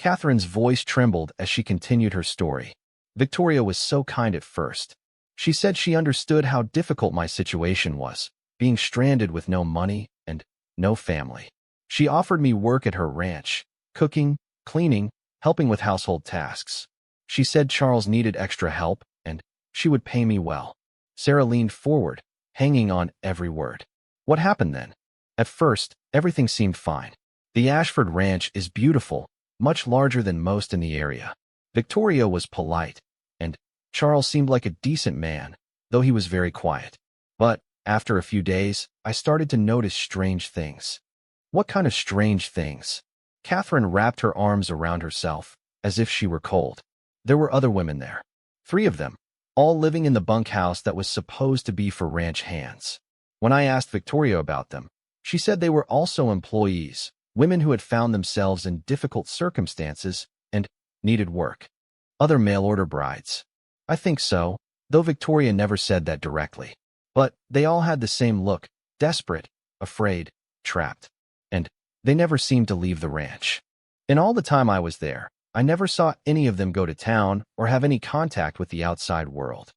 Catherine's voice trembled as she continued her story. Victoria was so kind at first. She said she understood how difficult my situation was, being stranded with no money and no family. She offered me work at her ranch, cooking, cleaning, helping with household tasks. She said Charles needed extra help, and she would pay me well. Sarah leaned forward, hanging on every word. What happened then? At first, everything seemed fine. The Ashford Ranch is beautiful, much larger than most in the area. Victoria was polite, and Charles seemed like a decent man, though he was very quiet. But after a few days, I started to notice strange things. What kind of strange things? Catherine wrapped her arms around herself, as if she were cold. There were other women there. 3 of them, all living in the bunkhouse that was supposed to be for ranch hands. When I asked Victoria about them, she said they were also employees, women who had found themselves in difficult circumstances and needed work. Other mail-order brides. I think so, though Victoria never said that directly. But they all had the same look, desperate, afraid, trapped. And they never seemed to leave the ranch. In all the time I was there, I never saw any of them go to town or have any contact with the outside world.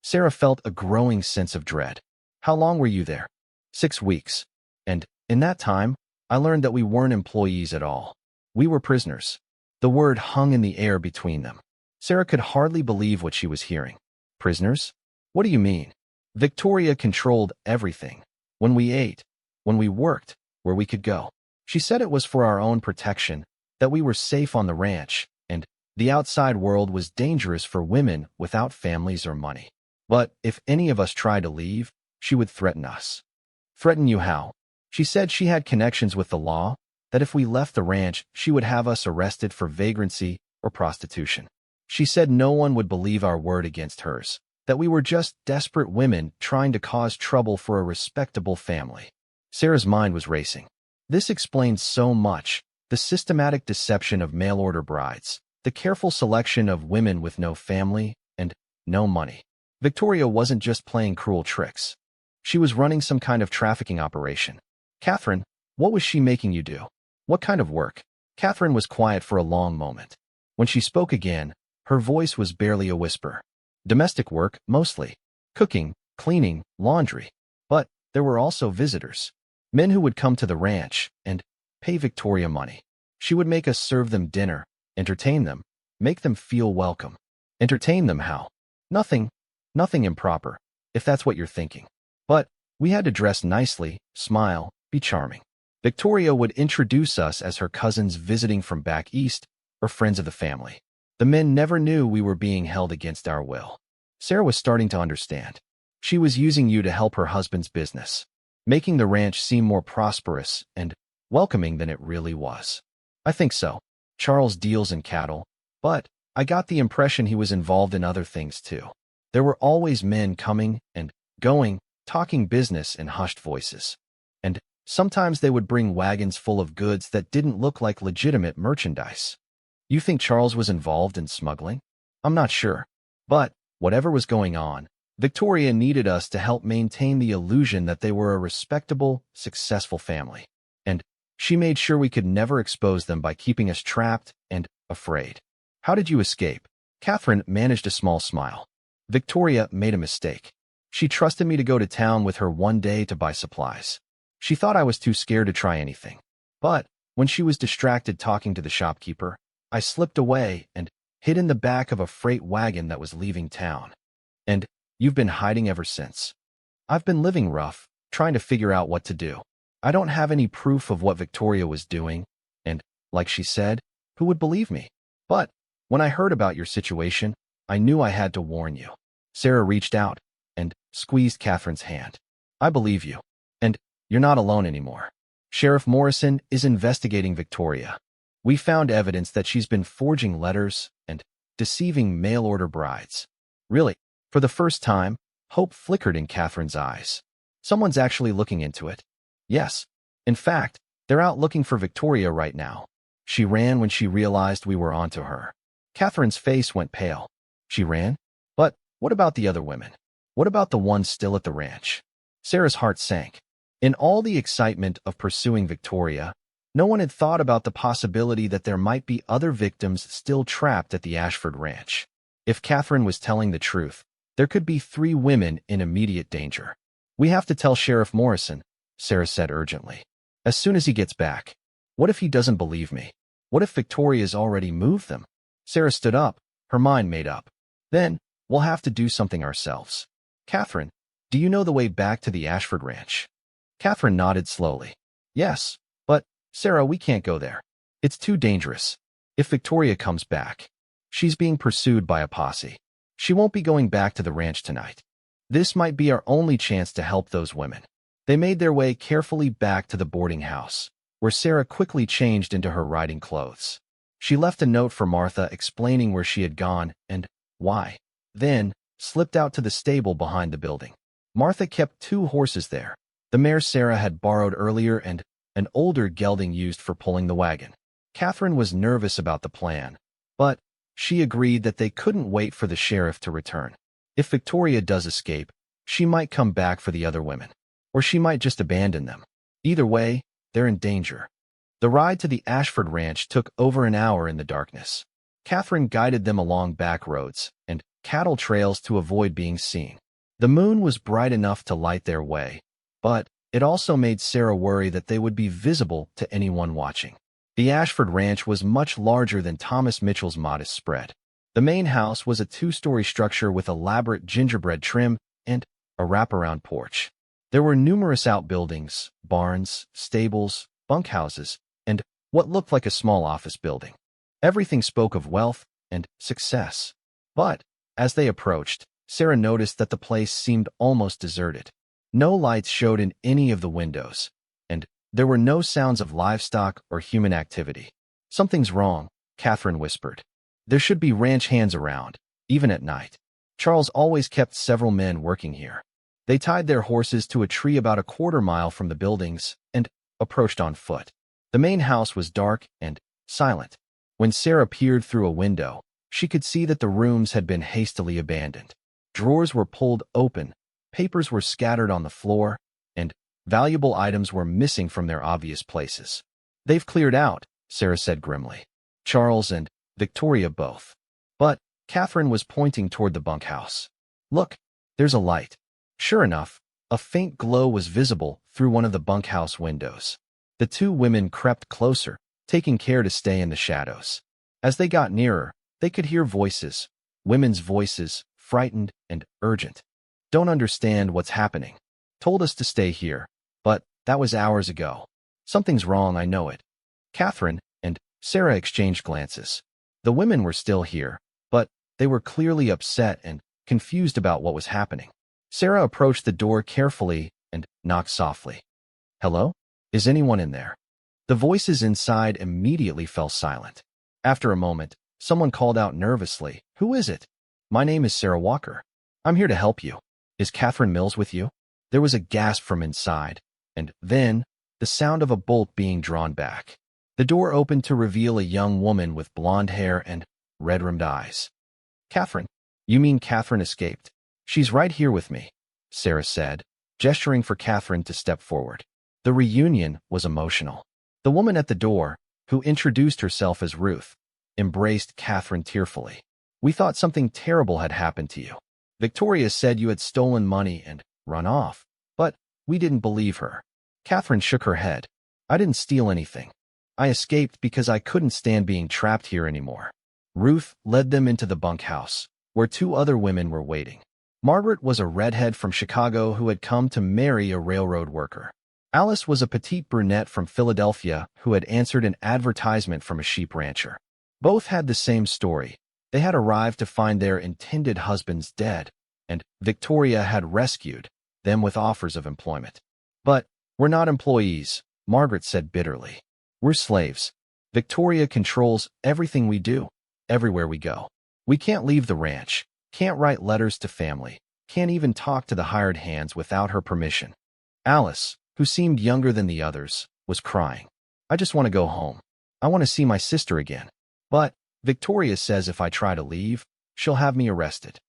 Sarah felt a growing sense of dread. How long were you there? 6 weeks. And in that time, I learned that we weren't employees at all. We were prisoners. The word hung in the air between them. Sarah could hardly believe what she was hearing. Prisoners? What do you mean? Victoria controlled everything. When we ate, when we worked, where we could go. She said it was for our own protection, that we were safe on the ranch, and the outside world was dangerous for women without families or money. But if any of us tried to leave, she would threaten us. Threaten you how? She said she had connections with the law, that if we left the ranch, she would have us arrested for vagrancy or prostitution. She said no one would believe our word against hers, that we were just desperate women trying to cause trouble for a respectable family. Sarah's mind was racing. This explains so much. The systematic deception of mail-order brides, the careful selection of women with no family and no money. Victoria wasn't just playing cruel tricks. She was running some kind of trafficking operation. Catherine, what was she making you do? What kind of work? Catherine was quiet for a long moment. When she spoke again, her voice was barely a whisper. Domestic work, mostly. Cooking, cleaning, laundry. But there were also visitors. Men who would come to the ranch and pay Victoria money. She would make us serve them dinner, entertain them, make them feel welcome. Entertain them how? Nothing improper, if that's what you're thinking. But we had to dress nicely, smile, be charming. Victoria would introduce us as her cousins visiting from back east or friends of the family. The men never knew we were being held against our will. Sarah was starting to understand. She was using you to help her husband's business, making the ranch seem more prosperous and welcoming than it really was. I think so. Charles deals in cattle, but I got the impression he was involved in other things too. There were always men coming and going, talking business in hushed voices. And sometimes they would bring wagons full of goods that didn't look like legitimate merchandise. You think Charles was involved in smuggling? I'm not sure. But whatever was going on, Victoria needed us to help maintain the illusion that they were a respectable, successful family. And she made sure we could never expose them by keeping us trapped and afraid. How did you escape? Catherine managed a small smile. Victoria made a mistake. She trusted me to go to town with her one day to buy supplies. She thought I was too scared to try anything. But when she was distracted talking to the shopkeeper, I slipped away and hid in the back of a freight wagon that was leaving town. And you've been hiding ever since. I've been living rough, trying to figure out what to do. I don't have any proof of what Victoria was doing, and, like she said, who would believe me? But when I heard about your situation, I knew I had to warn you. Sarah reached out and squeezed Catherine's hand. I believe you. And you're not alone anymore. Sheriff Morrison is investigating Victoria. We found evidence that she's been forging letters and deceiving mail-order brides. Really, for the first time, hope flickered in Catherine's eyes. Someone's actually looking into it. Yes. In fact, they're out looking for Victoria right now. She ran when she realized we were onto her. Catherine's face went pale. She ran? But what about the other women? What about the ones still at the ranch? Sarah's heart sank. In all the excitement of pursuing Victoria, No one had thought about the possibility that there might be other victims still trapped at the Ashford Ranch. If Catherine was telling the truth, there could be 3 women in immediate danger. "We have to tell Sheriff Morrison," Sarah said urgently. "As soon as he gets back." "What if he doesn't believe me? What if Victoria's already moved them?" Sarah stood up, her mind made up. "Then, we'll have to do something ourselves. Catherine, do you know the way back to the Ashford Ranch?" Catherine nodded slowly. "Yes, but, Sarah, we can't go there. It's too dangerous. If Victoria comes back, she's being pursued by a posse. She won't be going back to the ranch tonight. This might be our only chance to help those women." They made their way carefully back to the boarding house, where Sarah quickly changed into her riding clothes. She left a note for Martha explaining where she had gone and why, then slipped out to the stable behind the building. Martha kept 2 horses there, the mare Sarah had borrowed earlier and an older gelding used for pulling the wagon. Catherine was nervous about the plan, but she agreed that they couldn't wait for the sheriff to return. If Victoria does escape, she might come back for the other women, or she might just abandon them. Either way, they're in danger. The ride to the Ashford Ranch took over an hour in the darkness. Catherine guided them along back roads and cattle trails to avoid being seen. The moon was bright enough to light their way, but it also made Sarah worry that they would be visible to anyone watching. The Ashford Ranch was much larger than Thomas Mitchell's modest spread. The main house was a 2-story structure with elaborate gingerbread trim and a wraparound porch. There were numerous outbuildings, barns, stables, bunkhouses, and what looked like a small office building. Everything spoke of wealth and success. But, as they approached, Sarah noticed that the place seemed almost deserted. No lights showed in any of the windows, and there were no sounds of livestock or human activity. "Something's wrong," Catherine whispered. "There should be ranch hands around, even at night." Charles always kept several men working here. They tied their horses to a tree about a quarter-mile from the buildings and approached on foot. The main house was dark and silent. When Sarah peered through a window, she could see that the rooms had been hastily abandoned. Drawers were pulled open, papers were scattered on the floor, and valuable items were missing from their obvious places. "They've cleared out," Sarah said grimly. "Charles and Victoria both." But Catherine was pointing toward the bunkhouse. "Look, there's a light." Sure enough, a faint glow was visible through one of the bunkhouse windows. The 2 women crept closer, taking care to stay in the shadows. As they got nearer, they could hear voices, women's voices, frightened and urgent. "Don't understand what's happening. Told us to stay here, but that was hours ago. Something's wrong, I know it." Catherine and Sarah exchanged glances. The women were still here, but they were clearly upset and confused about what was happening. Sarah approached the door carefully and knocked softly. "Hello? Is anyone in there?" The voices inside immediately fell silent. After a moment, someone called out nervously, "Who is it?" "My name is Sarah Walker. I'm here to help you. Is Catherine Mills with you?" There was a gasp from inside, and then the sound of a bolt being drawn back. The door opened to reveal a young woman with blonde hair and red-rimmed eyes. "Catherine? You mean Catherine escaped? She's right here with me," Sarah said, gesturing for Catherine to step forward. The reunion was emotional. The woman at the door, who introduced herself as Ruth, embraced Catherine tearfully. "We thought something terrible had happened to you. Victoria said you had stolen money and run off, but we didn't believe her." Catherine shook her head. "I didn't steal anything. I escaped because I couldn't stand being trapped here anymore." Ruth led them into the bunkhouse, where 2 other women were waiting. Margaret was a redhead from Chicago who had come to marry a railroad worker. Alice was a petite brunette from Philadelphia who had answered an advertisement from a sheep rancher. Both had the same story. They had arrived to find their intended husbands dead, and Victoria had rescued them with offers of employment. "But we're not employees," Margaret said bitterly. "We're slaves. Victoria controls everything we do, everywhere we go. We can't leave the ranch, can't write letters to family, can't even talk to the hired hands without her permission." Alice, who seemed younger than the others, was crying. "I just want to go home. I want to see my sister again. But Victoria says if I try to leave, she'll have me arrested."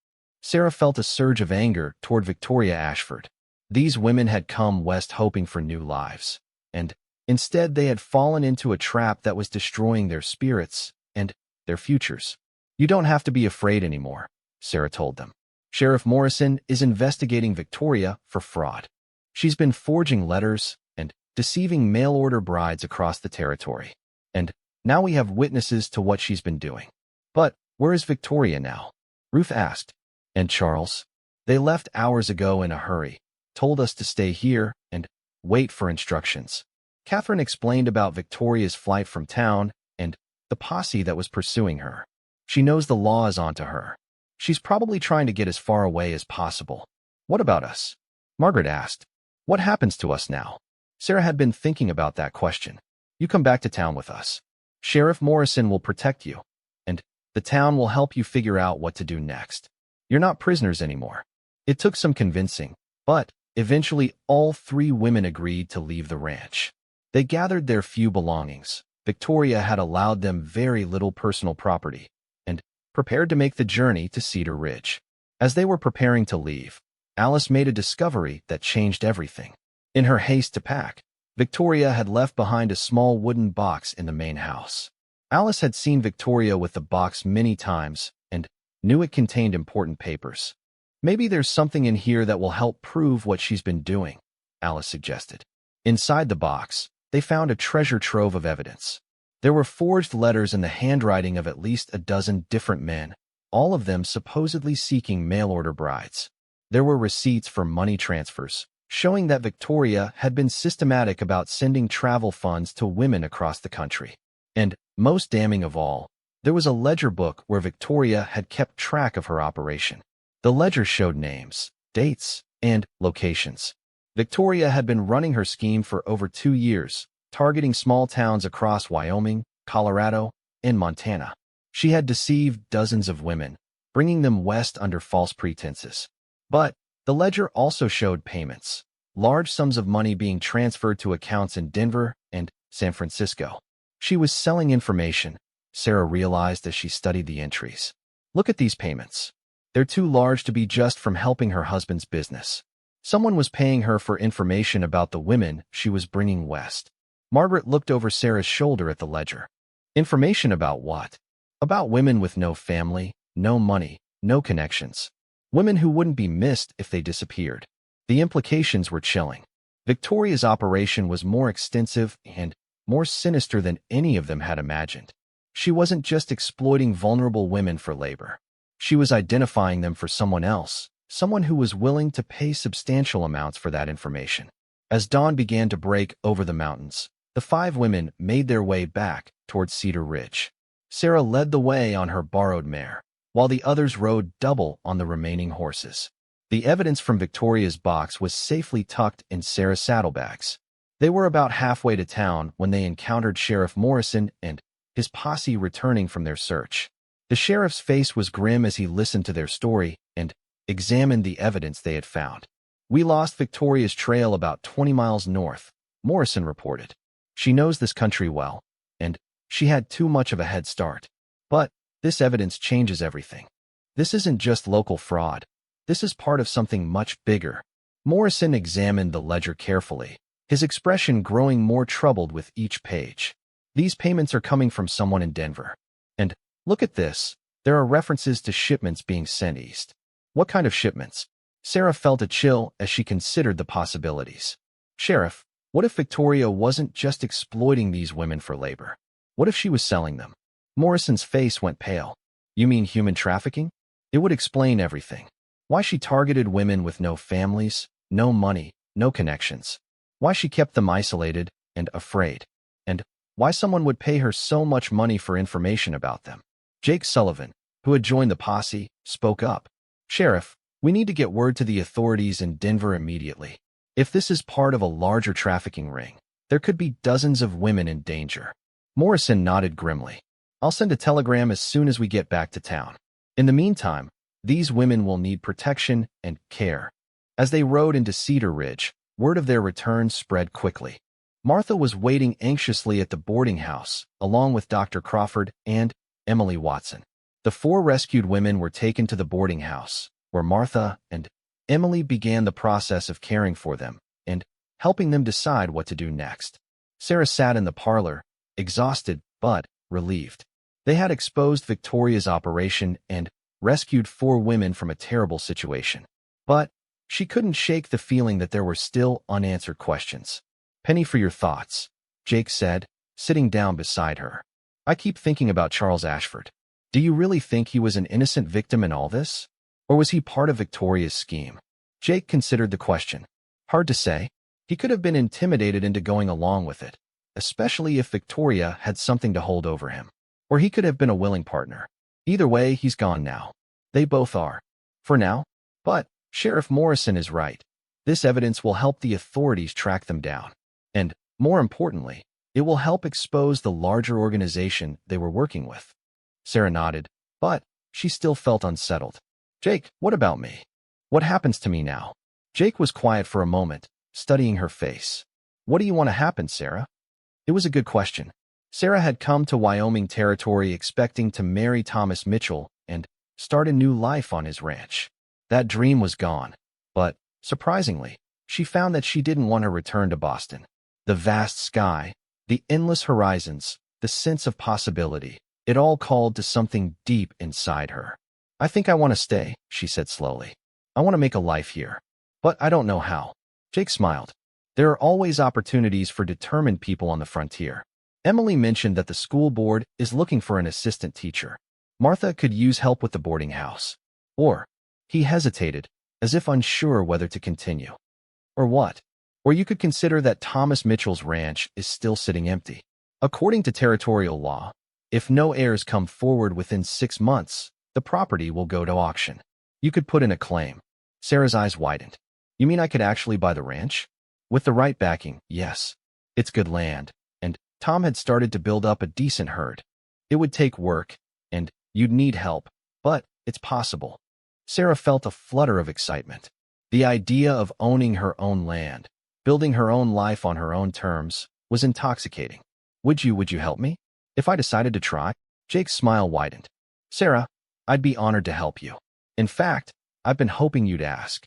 Sarah felt a surge of anger toward Victoria Ashford. These women had come west hoping for new lives, and Instead, they had fallen into a trap that was destroying their spirits and their futures. You don't have to be afraid anymore, Sarah told them. Sheriff Morrison is investigating Victoria for fraud. She's been forging letters and deceiving mail-order brides across the territory. And now we have witnesses to what she's been doing. But where is Victoria now? Ruth asked. And Charles? They left hours ago in a hurry, told us to stay here and wait for instructions. Catherine explained about Victoria's flight from town and the posse that was pursuing her. She knows the law is onto her. She's probably trying to get as far away as possible. What about us? Margaret asked. What happens to us now? Sarah had been thinking about that question. You come back to town with us. Sheriff Morrison will protect you, and the town will help you figure out what to do next. You're not prisoners anymore. It took some convincing, but eventually all three women agreed to leave the ranch. They gathered their few belongings. Victoria had allowed them very little personal property, and prepared to make the journey to Cedar Ridge. As they were preparing to leave, Alice made a discovery that changed everything. In her haste to pack, Victoria had left behind a small wooden box in the main house. Alice had seen Victoria with the box many times and knew it contained important papers. Maybe there's something in here that will help prove what she's been doing, Alice suggested. Inside the box, they found a treasure trove of evidence. There were forged letters in the handwriting of at least a dozen different men, all of them supposedly seeking mail-order brides. There were receipts for money transfers, showing that Victoria had been systematic about sending travel funds to women across the country. And, most damning of all, there was a ledger book where Victoria had kept track of her operation. The ledger showed names, dates, and locations. Victoria had been running her scheme for over 2 years, targeting small towns across Wyoming, Colorado, and Montana. She had deceived dozens of women, bringing them west under false pretenses. But the ledger also showed payments, large sums of money being transferred to accounts in Denver and San Francisco. She was selling information, Sarah realized as she studied the entries. Look at these payments. They're too large to be just from helping her husband's business. Someone was paying her for information about the women she was bringing west. Margaret looked over Sarah's shoulder at the ledger. Information about what? About women with no family, no money, no connections. Women who wouldn't be missed if they disappeared. The implications were chilling. Victoria's operation was more extensive and more sinister than any of them had imagined. She wasn't just exploiting vulnerable women for labor. She was identifying them for someone else, someone who was willing to pay substantial amounts for that information. As dawn began to break over the mountains, the 5 women made their way back towards Cedar Ridge. Sarah led the way on her borrowed mare, while the others rode double on the remaining horses. The evidence from Victoria's box was safely tucked in Sarah's saddlebags. They were about halfway to town when they encountered Sheriff Morrison and his posse returning from their search. The sheriff's face was grim as he listened to their story and examined the evidence they had found. We lost Victoria's trail about 20 miles north, Morrison reported. She knows this country well, and she had too much of a head start. But this evidence changes everything. This isn't just local fraud. This is part of something much bigger. Morrison examined the ledger carefully, his expression growing more troubled with each page. These payments are coming from someone in Denver. And look at this. There are references to shipments being sent east. What kind of shipments? Sarah felt a chill as she considered the possibilities. Sheriff, what if Victoria wasn't just exploiting these women for labor? What if she was selling them? Morrison's face went pale. You mean human trafficking? It would explain everything. Why she targeted women with no families, no money, no connections. Why she kept them isolated and afraid. And why someone would pay her so much money for information about them. Jake Sullivan, who had joined the posse, spoke up. Sheriff, we need to get word to the authorities in Denver immediately. If this is part of a larger trafficking ring, there could be dozens of women in danger. Morrison nodded grimly. I'll send a telegram as soon as we get back to town. In the meantime, these women will need protection and care. As they rode into Cedar Ridge, word of their return spread quickly. Martha was waiting anxiously at the boarding house, along with Dr. Crawford and Emily Watson. The 4 rescued women were taken to the boarding house, where Martha and Emily began the process of caring for them and helping them decide what to do next. Sarah sat in the parlor, exhausted but relieved. They had exposed Victoria's operation and rescued 4 women from a terrible situation. But she couldn't shake the feeling that there were still unanswered questions. "Penny, for your thoughts," Jake said, sitting down beside her. "I keep thinking about Charles Ashford. Do you really think he was an innocent victim in all this? Or was he part of Victoria's scheme?" Jake considered the question. Hard to say. He could have been intimidated into going along with it, especially if Victoria had something to hold over him. Or he could have been a willing partner. Either way, he's gone now. They both are. For now. But Sheriff Morrison is right. This evidence will help the authorities track them down. And, more importantly, it will help expose the larger organization they were working with. Sarah nodded, but she still felt unsettled. "Jake, what about me? What happens to me now?" Jake was quiet for a moment, studying her face. "What do you want to happen, Sarah?" It was a good question. Sarah had come to Wyoming territory expecting to marry Thomas Mitchell and start a new life on his ranch. That dream was gone, but, surprisingly, she found that she didn't want to return to Boston. The vast sky, the endless horizons, the sense of possibility, it all called to something deep inside her. "I think I want to stay," she said slowly. "I want to make a life here. But I don't know how." Jake smiled. "There are always opportunities for determined people on the frontier. Emily mentioned that the school board is looking for an assistant teacher. Martha could use help with the boarding house." Or, he hesitated, as if unsure whether to continue. "Or what? Or you could consider that Thomas Mitchell's ranch is still sitting empty. According to territorial law, if no heirs come forward within 6 months, the property will go to auction. You could put in a claim." Sarah's eyes widened. "You mean I could actually buy the ranch?" "With the right backing, yes. It's good land, and Tom had started to build up a decent herd. It would take work, and you'd need help, but it's possible." Sarah felt a flutter of excitement. The idea of owning her own land, building her own life on her own terms, was intoxicating. Would you help me? If I decided to try?" Jake's smile widened. "Sarah, I'd be honored to help you. In fact, I've been hoping you'd ask."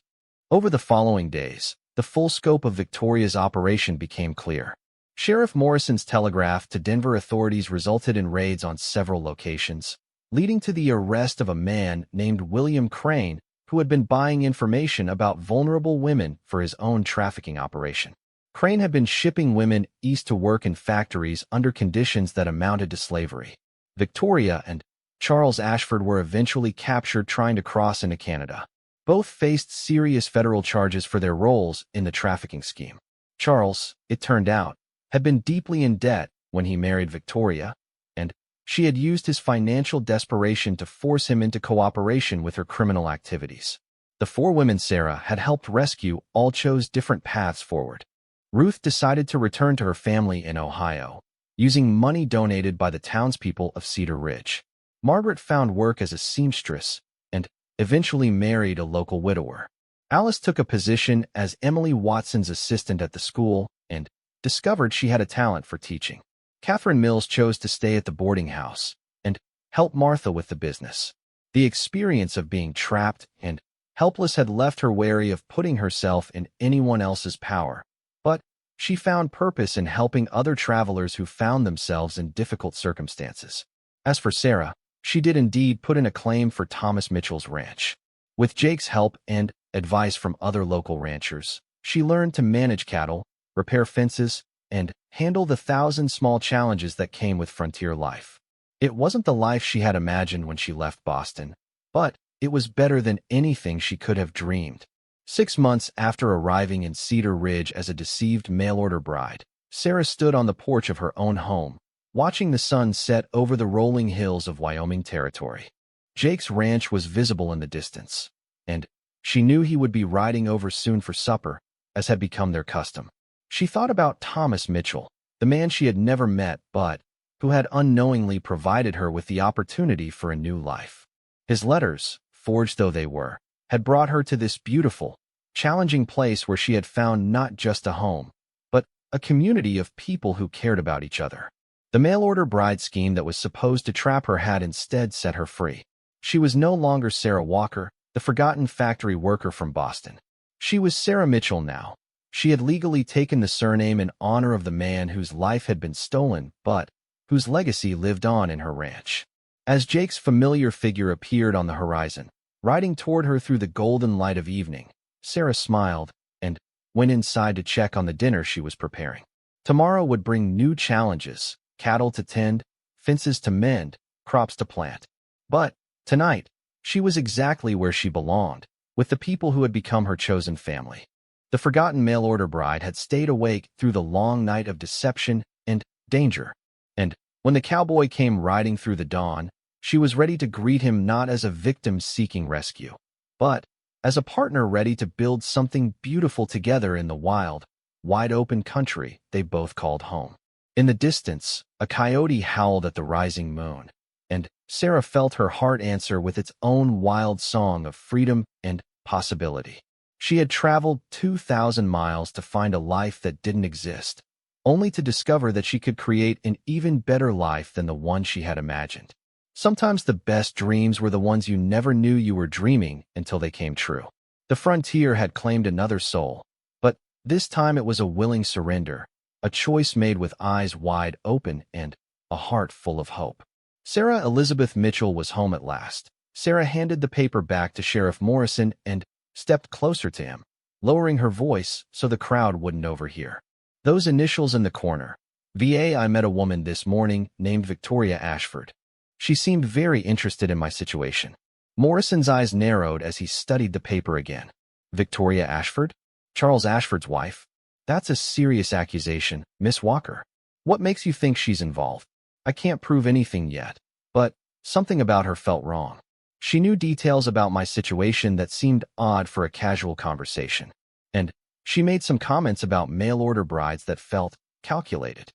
Over the following days, the full scope of Victoria's operation became clear. Sheriff Morrison's telegraph to Denver authorities resulted in raids on several locations, leading to the arrest of a man named William Crane, who had been buying information about vulnerable women for his own trafficking operation. Crane had been shipping women east to work in factories under conditions that amounted to slavery. Victoria and Charles Ashford were eventually captured trying to cross into Canada. Both faced serious federal charges for their roles in the trafficking scheme. Charles, it turned out, had been deeply in debt when he married Victoria, and she had used his financial desperation to force him into cooperation with her criminal activities. The 4 women Sarah had helped rescue all chose different paths forward. Ruth decided to return to her family in Ohio, using money donated by the townspeople of Cedar Ridge. Margaret found work as a seamstress and eventually married a local widower. Alice took a position as Emily Watson's assistant at the school and discovered she had a talent for teaching. Catherine Mills chose to stay at the boarding house and help Martha with the business. The experience of being trapped and helpless had left her wary of putting herself in anyone else's power, but she found purpose in helping other travelers who found themselves in difficult circumstances. As for Sarah, she did indeed put in a claim for Thomas Mitchell's ranch. With Jake's help and advice from other local ranchers, she learned to manage cattle, repair fences, and handle the 1,000 small challenges that came with frontier life. It wasn't the life she had imagined when she left Boston, but it was better than anything she could have dreamed. 6 months after arriving in Cedar Ridge as a deceived mail-order bride, Sarah stood on the porch of her own home, watching the sun set over the rolling hills of Wyoming territory. Jake's ranch was visible in the distance, and she knew he would be riding over soon for supper, as had become their custom. She thought about Thomas Mitchell, the man she had never met but who had unknowingly provided her with the opportunity for a new life. His letters, forged though they were, had brought her to this beautiful, challenging place where she had found not just a home, but a community of people who cared about each other. The mail-order bride scheme that was supposed to trap her had instead set her free. She was no longer Sarah Walker, the forgotten factory worker from Boston. She was Sarah Mitchell now, She had legally taken the surname in honor of the man whose life had been stolen, but whose legacy lived on in her ranch. As Jake's familiar figure appeared on the horizon, riding toward her through the golden light of evening, Sarah smiled and went inside to check on the dinner she was preparing. Tomorrow would bring new challenges, cattle to tend, fences to mend, crops to plant. But tonight, she was exactly where she belonged, with the people who had become her chosen family. The forgotten mail-order bride had stayed awake through the long night of deception and danger. And when the cowboy came riding through the dawn, she was ready to greet him not as a victim seeking rescue, but as a partner ready to build something beautiful together in the wild, wide-open country they both called home. In the distance, a coyote howled at the rising moon, and Sarah felt her heart answer with its own wild song of freedom and possibility. She had traveled 2,000 miles to find a life that didn't exist, only to discover that she could create an even better life than the one she had imagined. Sometimes the best dreams were the ones you never knew you were dreaming until they came true. The frontier had claimed another soul, but this time it was a willing surrender, a choice made with eyes wide open and a heart full of hope. Sarah Elizabeth Mitchell was home at last. Sarah handed the paper back to Sheriff Morrison and stepped closer to him, lowering her voice so the crowd wouldn't overhear. Those initials in the corner. VA. I met a woman this morning named Victoria Ashford. She seemed very interested in my situation. Morrison's eyes narrowed as he studied the paper again. Victoria Ashford? Charles Ashford's wife? That's a serious accusation, Miss Walker. What makes you think she's involved? I can't prove anything yet, but something about her felt wrong. She knew details about my situation that seemed odd for a casual conversation, and she made some comments about mail-order brides that felt calculated.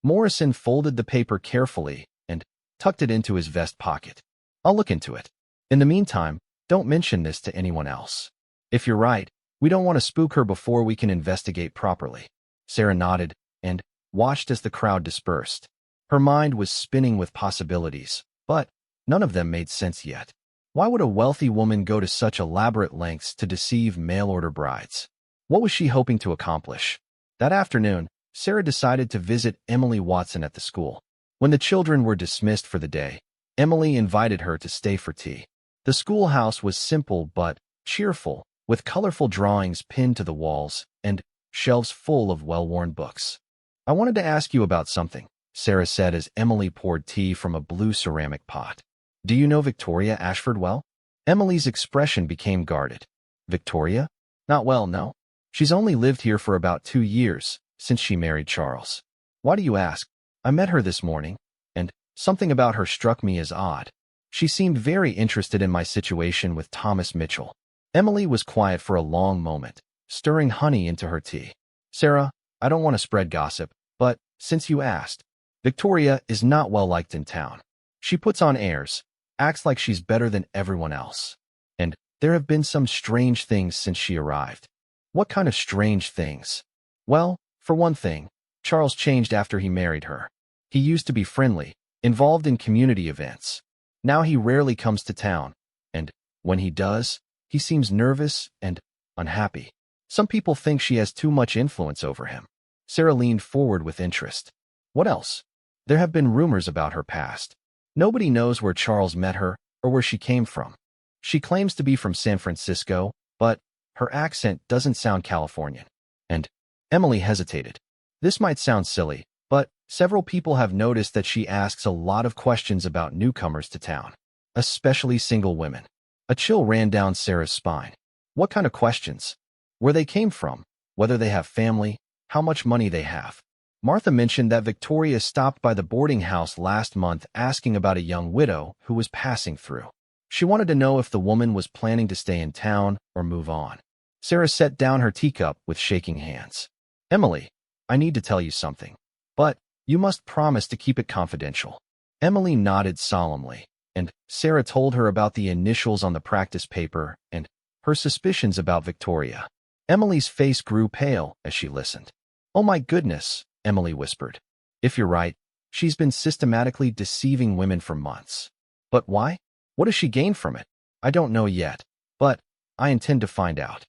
Morrison folded the paper carefully and tucked it into his vest pocket. I'll look into it. In the meantime, don't mention this to anyone else. If you're right, we don't want to spook her before we can investigate properly. Sarah nodded and watched as the crowd dispersed. Her mind was spinning with possibilities, but none of them made sense yet. Why would a wealthy woman go to such elaborate lengths to deceive mail-order brides? What was she hoping to accomplish? That afternoon, Sarah decided to visit Emily Watson at the school. When the children were dismissed for the day, Emily invited her to stay for tea. The schoolhouse was simple but cheerful, with colorful drawings pinned to the walls and shelves full of well-worn books. I wanted to ask you about something, Sarah said as Emily poured tea from a blue ceramic pot. Do you know Victoria Ashford well? Emily's expression became guarded. Victoria? Not well, no. She's only lived here for about 2 years, since she married Charles. Why do you ask? I met her this morning, and something about her struck me as odd. She seemed very interested in my situation with Thomas Mitchell. Emily was quiet for a long moment, stirring honey into her tea. Sarah, I don't want to spread gossip, but since you asked, Victoria is not well liked in town. She puts on airs, acts like she's better than everyone else. And there have been some strange things since she arrived. What kind of strange things? Well, for one thing, Charles changed after he married her. He used to be friendly, involved in community events. Now he rarely comes to town, and when he does, he seems nervous and unhappy. Some people think she has too much influence over him. Sarah leaned forward with interest. What else? There have been rumors about her past. Nobody knows where Charles met her or where she came from. She claims to be from San Francisco, but her accent doesn't sound Californian. And Emily hesitated. This might sound silly, but several people have noticed that she asks a lot of questions about newcomers to town, especially single women. A chill ran down Sarah's spine. What kind of questions? Where they came from, whether they have family, how much money they have. Martha mentioned that Victoria stopped by the boarding house last month asking about a young widow who was passing through. She wanted to know if the woman was planning to stay in town or move on. Sarah set down her teacup with shaking hands. Emily, I need to tell you something, but you must promise to keep it confidential. Emily nodded solemnly, and Sarah told her about the initials on the practice paper and her suspicions about Victoria. Emily's face grew pale as she listened. Oh my goodness, Emily whispered. If you're right, she's been systematically deceiving women for months. But why? What does she gain from it? I don't know yet, but I intend to find out.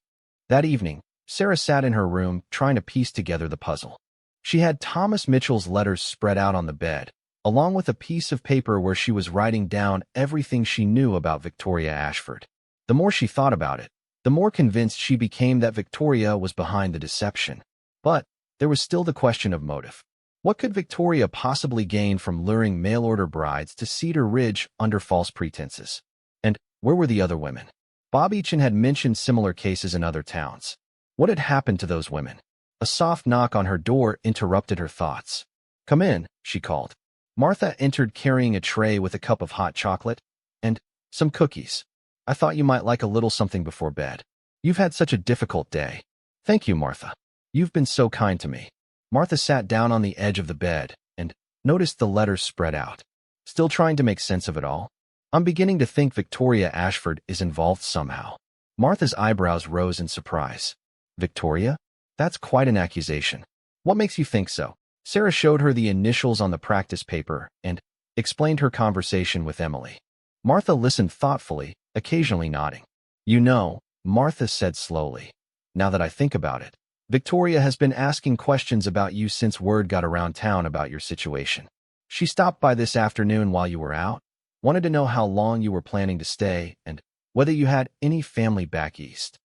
That evening, Sarah sat in her room trying to piece together the puzzle. She had Thomas Mitchell's letters spread out on the bed, along with a piece of paper where she was writing down everything she knew about Victoria Ashford. The more she thought about it, the more convinced she became that Victoria was behind the deception. But there was still the question of motive. What could Victoria possibly gain from luring mail-order brides to Cedar Ridge under false pretenses? And where were the other women? Bob Eachin had mentioned similar cases in other towns. What had happened to those women? A soft knock on her door interrupted her thoughts. "Come in," she called. Martha entered carrying a tray with a cup of hot chocolate and some cookies. "I thought you might like a little something before bed. You've had such a difficult day." "Thank you, Martha. You've been so kind to me." Martha sat down on the edge of the bed and noticed the letters spread out. "Still trying to make sense of it all? I'm beginning to think Victoria Ashford is involved somehow." Martha's eyebrows rose in surprise. "Victoria? That's quite an accusation. What makes you think so?" Sarah showed her the initials on the practice paper and explained her conversation with Emily. Martha listened thoughtfully, occasionally nodding. "You know," Martha said slowly, "now that I think about it, Victoria has been asking questions about you since word got around town about your situation. She stopped by this afternoon while you were out, wanted to know how long you were planning to stay and whether you had any family back east."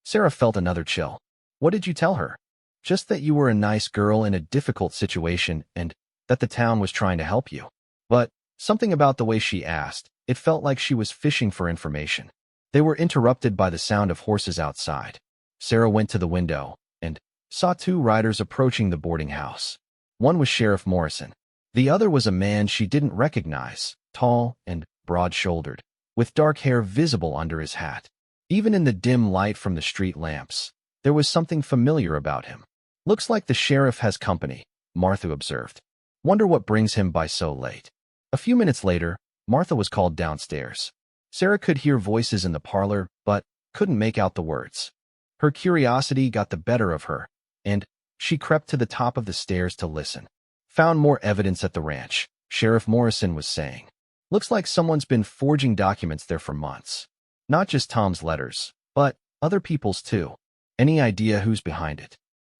Sarah felt another chill. "What did you tell her?" "Just that you were a nice girl in a difficult situation and that the town was trying to help you." But something about the way she asked, it felt like she was fishing for information. They were interrupted by the sound of horses outside. Sarah went to the window and saw two riders approaching the boarding house. One was Sheriff Morrison. The other was a man she didn't recognize, tall and broad-shouldered, with dark hair visible under his hat. Even in the dim light from the street lamps, there was something familiar about him. "Looks like the sheriff has company," Martha observed. "Wonder what brings him by so late." A few minutes later, Martha was called downstairs. Sarah could hear voices in the parlor, but couldn't make out the words. Her curiosity got the better of her, and she crept to the top of the stairs to listen. "Found more evidence at the ranch," Sheriff Morrison was saying. "Looks like someone's been forging documents there for months. Not just Tom's letters, but other people's too. Any idea who's behind it?"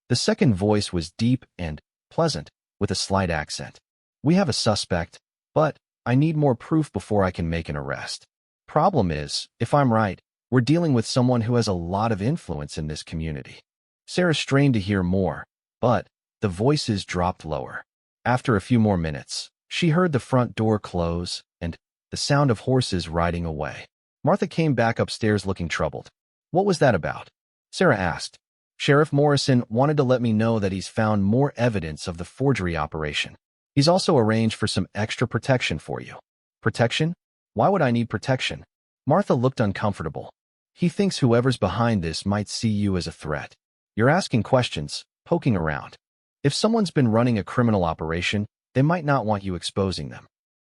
The second voice was deep and pleasant, with a slight accent. "We have a suspect, but I need more proof before I can make an arrest. Problem is, if I'm right, we're dealing with someone who has a lot of influence in this community." Sarah strained to hear more, but the voices dropped lower. After a few more minutes, she heard the front door close and the sound of horses riding away. Martha came back upstairs looking troubled. "What was that about?" Sarah asked. "Sheriff Morrison wanted to let me know that he's found more evidence of the forgery operation. He's also arranged for some extra protection for you." "Protection? Why would I need protection?" Martha looked uncomfortable. "He thinks whoever's behind this might see you as a threat. You're asking questions, poking around. If someone's been running a criminal operation, they might not want you exposing them."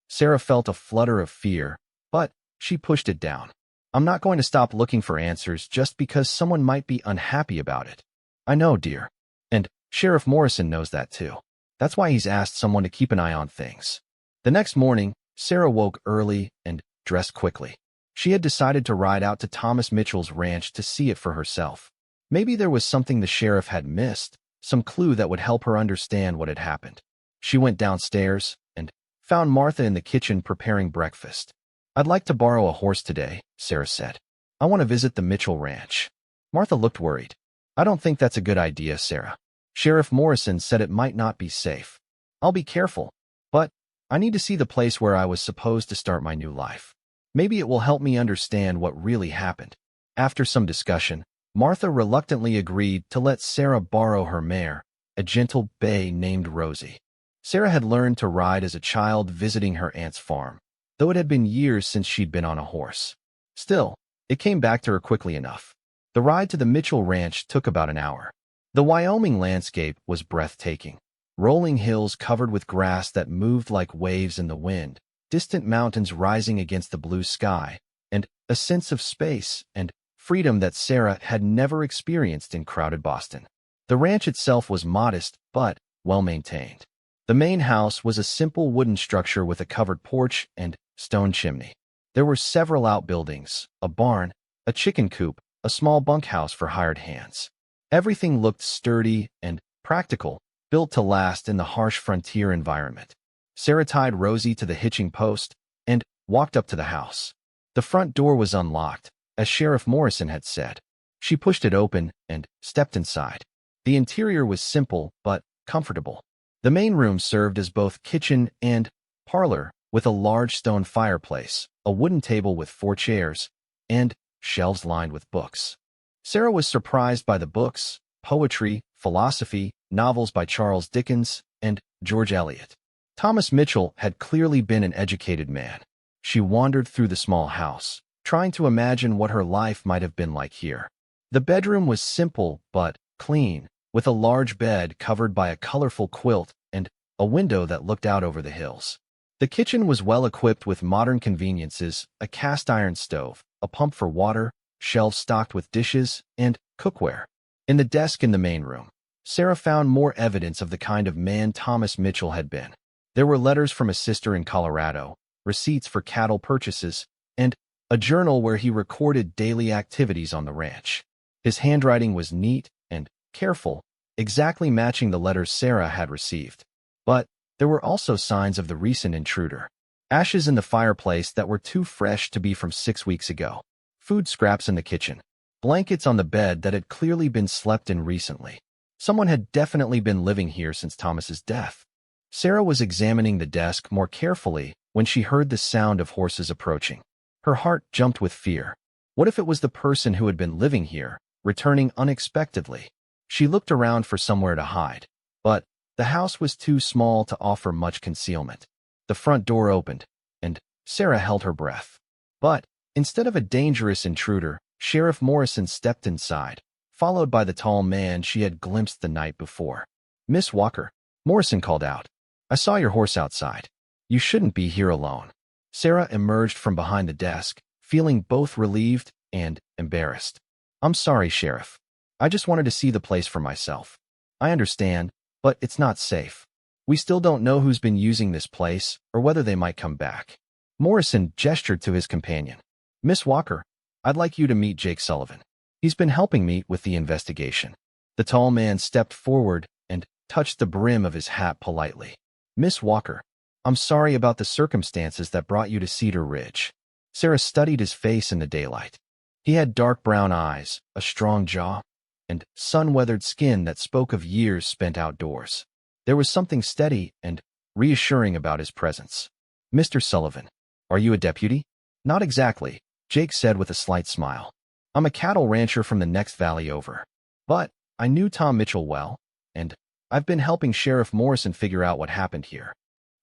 Sarah felt a flutter of fear, but she pushed it down. "I'm not going to stop looking for answers just because someone might be unhappy about it." "I know, dear. And Sheriff Morrison knows that too. That's why he's asked someone to keep an eye on things." The next morning, Sarah woke early and dressed quickly. She had decided to ride out to Thomas Mitchell's ranch to see it for herself. Maybe there was something the sheriff had missed, some clue that would help her understand what had happened. She went downstairs and found Martha in the kitchen preparing breakfast. "I'd like to borrow a horse today," Sarah said. "I want to visit the Mitchell ranch." Martha looked worried. "I don't think that's a good idea, Sarah. Sheriff Morrison said it might not be safe." "I'll be careful, but I need to see the place where I was supposed to start my new life. Maybe it will help me understand what really happened." After some discussion, Martha reluctantly agreed to let Sarah borrow her mare, a gentle bay named Rosie. Sarah had learned to ride as a child visiting her aunt's farm, though it had been years since she'd been on a horse. Still, it came back to her quickly enough. The ride to the Mitchell ranch took about an hour. The Wyoming landscape was breathtaking. Rolling hills covered with grass that moved like waves in the wind, distant mountains rising against the blue sky, and a sense of space and freedom that Sarah had never experienced in crowded Boston. The ranch itself was modest but well-maintained. The main house was a simple wooden structure with a covered porch and stone chimney. There were several outbuildings, a barn, a chicken coop, a small bunkhouse for hired hands. Everything looked sturdy and practical, built to last in the harsh frontier environment. Sarah tied Rosie to the hitching post and walked up to the house. The front door was unlocked, as Sheriff Morrison had said. She pushed it open and stepped inside. The interior was simple but comfortable. The main room served as both kitchen and parlor, with a large stone fireplace, a wooden table with 4 chairs, and shelves lined with books. Sarah was surprised by the books: poetry, philosophy, novels by Charles Dickens, and George Eliot. Thomas Mitchell had clearly been an educated man. She wandered through the small house, trying to imagine what her life might have been like here. The bedroom was simple but clean, with a large bed covered by a colorful quilt and a window that looked out over the hills. The kitchen was well equipped with modern conveniences: a cast-iron stove, a pump for water, shelves stocked with dishes, and cookware. In the desk in the main room, Sarah found more evidence of the kind of man Thomas Mitchell had been. There were letters from a sister in Colorado, receipts for cattle purchases, and a journal where he recorded daily activities on the ranch. His handwriting was neat and careful, exactly matching the letters Sarah had received. But there were also signs of the recent intruder. Ashes in the fireplace that were too fresh to be from 6 weeks ago. Food scraps in the kitchen. Blankets on the bed that had clearly been slept in recently. Someone had definitely been living here since Thomas's death. Sarah was examining the desk more carefully when she heard the sound of horses approaching. Her heart jumped with fear. What if it was the person who had been living here, returning unexpectedly? She looked around for somewhere to hide, but the house was too small to offer much concealment. The front door opened, and Sarah held her breath. But instead of a dangerous intruder, Sheriff Morrison stepped inside, followed by the tall man she had glimpsed the night before. "Miss Walker," Morrison called out, "I saw your horse outside. You shouldn't be here alone." Sarah emerged from behind the desk, feeling both relieved and embarrassed. "I'm sorry, Sheriff. I just wanted to see the place for myself. I understand, but it's not safe. We still don't know who's been using this place or whether they might come back." Morrison gestured to his companion. "Miss Walker, I'd like you to meet Jake Sullivan. He's been helping me with the investigation." The tall man stepped forward and touched the brim of his hat politely. "Miss Walker, I'm sorry about the circumstances that brought you to Cedar Ridge." Sarah studied his face in the daylight. He had dark brown eyes, a strong jaw, and sun-weathered skin that spoke of years spent outdoors. There was something steady and reassuring about his presence. "Mr. Sullivan, are you a deputy?" "Not exactly," Jake said with a slight smile. "I'm a cattle rancher from the next valley over. But I knew Tom Mitchell well, and I've been helping Sheriff Morrison figure out what happened here."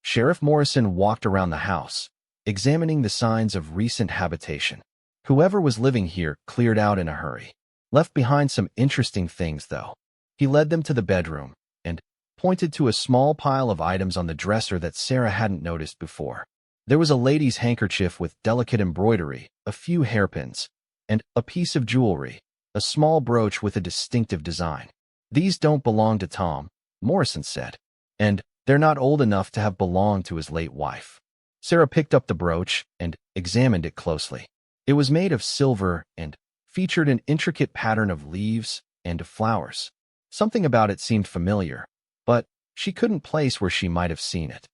Sheriff Morrison walked around the house, examining the signs of recent habitation. Whoever was living here cleared out in a hurry. Left behind some interesting things, though. He led them to the bedroom and pointed to a small pile of items on the dresser that Sarah hadn't noticed before. There was a lady's handkerchief with delicate embroidery, a few hairpins, and a piece of jewelry, a small brooch with a distinctive design. "These don't belong to Tom," Morrison said, "and they're not old enough to have belonged to his late wife." Sarah picked up the brooch and examined it closely. It was made of silver and featured an intricate pattern of leaves and flowers. Something about it seemed familiar, but she couldn't place where she might have seen it.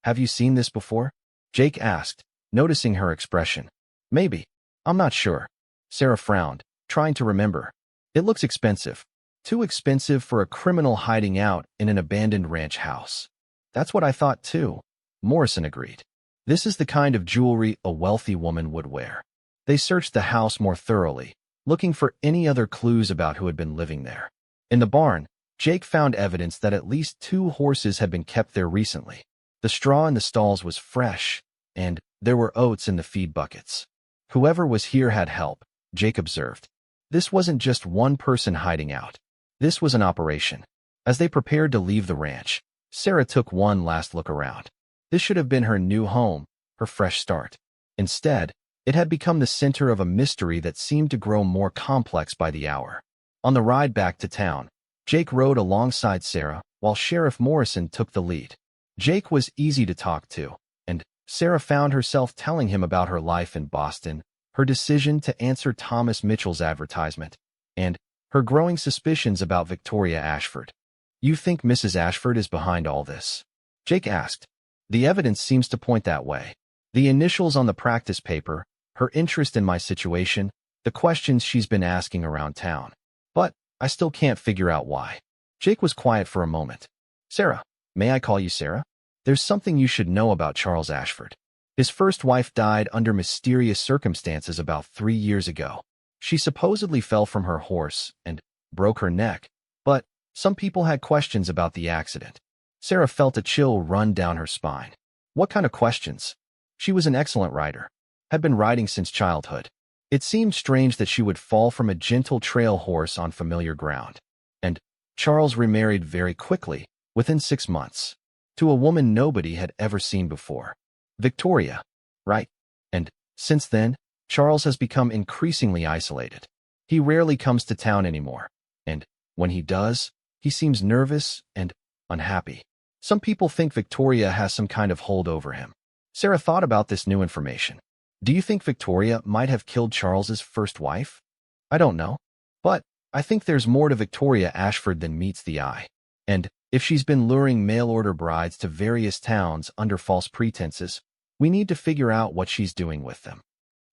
"Have you seen this before?" Jake asked, noticing her expression. "Maybe. I'm not sure." Sarah frowned, trying to remember. "It looks expensive. Too expensive for a criminal hiding out in an abandoned ranch house." "That's what I thought too," Morrison agreed. "This is the kind of jewelry a wealthy woman would wear." They searched the house more thoroughly, looking for any other clues about who had been living there. In the barn, Jake found evidence that at least 2 horses had been kept there recently. The straw in the stalls was fresh, and there were oats in the feed buckets. Whoever was here had help, Jake observed. This wasn't just one person hiding out. This was an operation. As they prepared to leave the ranch, Sarah took one last look around. This should have been her new home, her fresh start. Instead, it had become the center of a mystery that seemed to grow more complex by the hour. On the ride back to town, Jake rode alongside Sarah while Sheriff Morrison took the lead. Jake was easy to talk to, and Sarah found herself telling him about her life in Boston, her decision to answer Thomas Mitchell's advertisement, and her growing suspicions about Victoria Ashford. You think Mrs. Ashford is behind all this? Jake asked. The evidence seems to point that way. The initials on the practice paper, her interest in my situation, the questions she's been asking around town. But I still can't figure out why. Jake was quiet for a moment. Sarah, may I call you Sarah? There's something you should know about Charles Ashford. His first wife died under mysterious circumstances about 3 years ago. She supposedly fell from her horse and broke her neck, but some people had questions about the accident. Sarah felt a chill run down her spine. What kind of questions? She was an excellent rider, had been riding since childhood. It seemed strange that she would fall from a gentle trail horse on familiar ground. And Charles remarried very quickly, within 6 months, to a woman nobody had ever seen before. Victoria, right? And since then, Charles has become increasingly isolated. He rarely comes to town anymore, and when he does, he seems nervous and unhappy. Some people think Victoria has some kind of hold over him. Sarah thought about this new information. Do you think Victoria might have killed Charles's first wife? I don't know, but I think there's more to Victoria Ashford than meets the eye. And if she's been luring mail-order brides to various towns under false pretenses, we need to figure out what she's doing with them.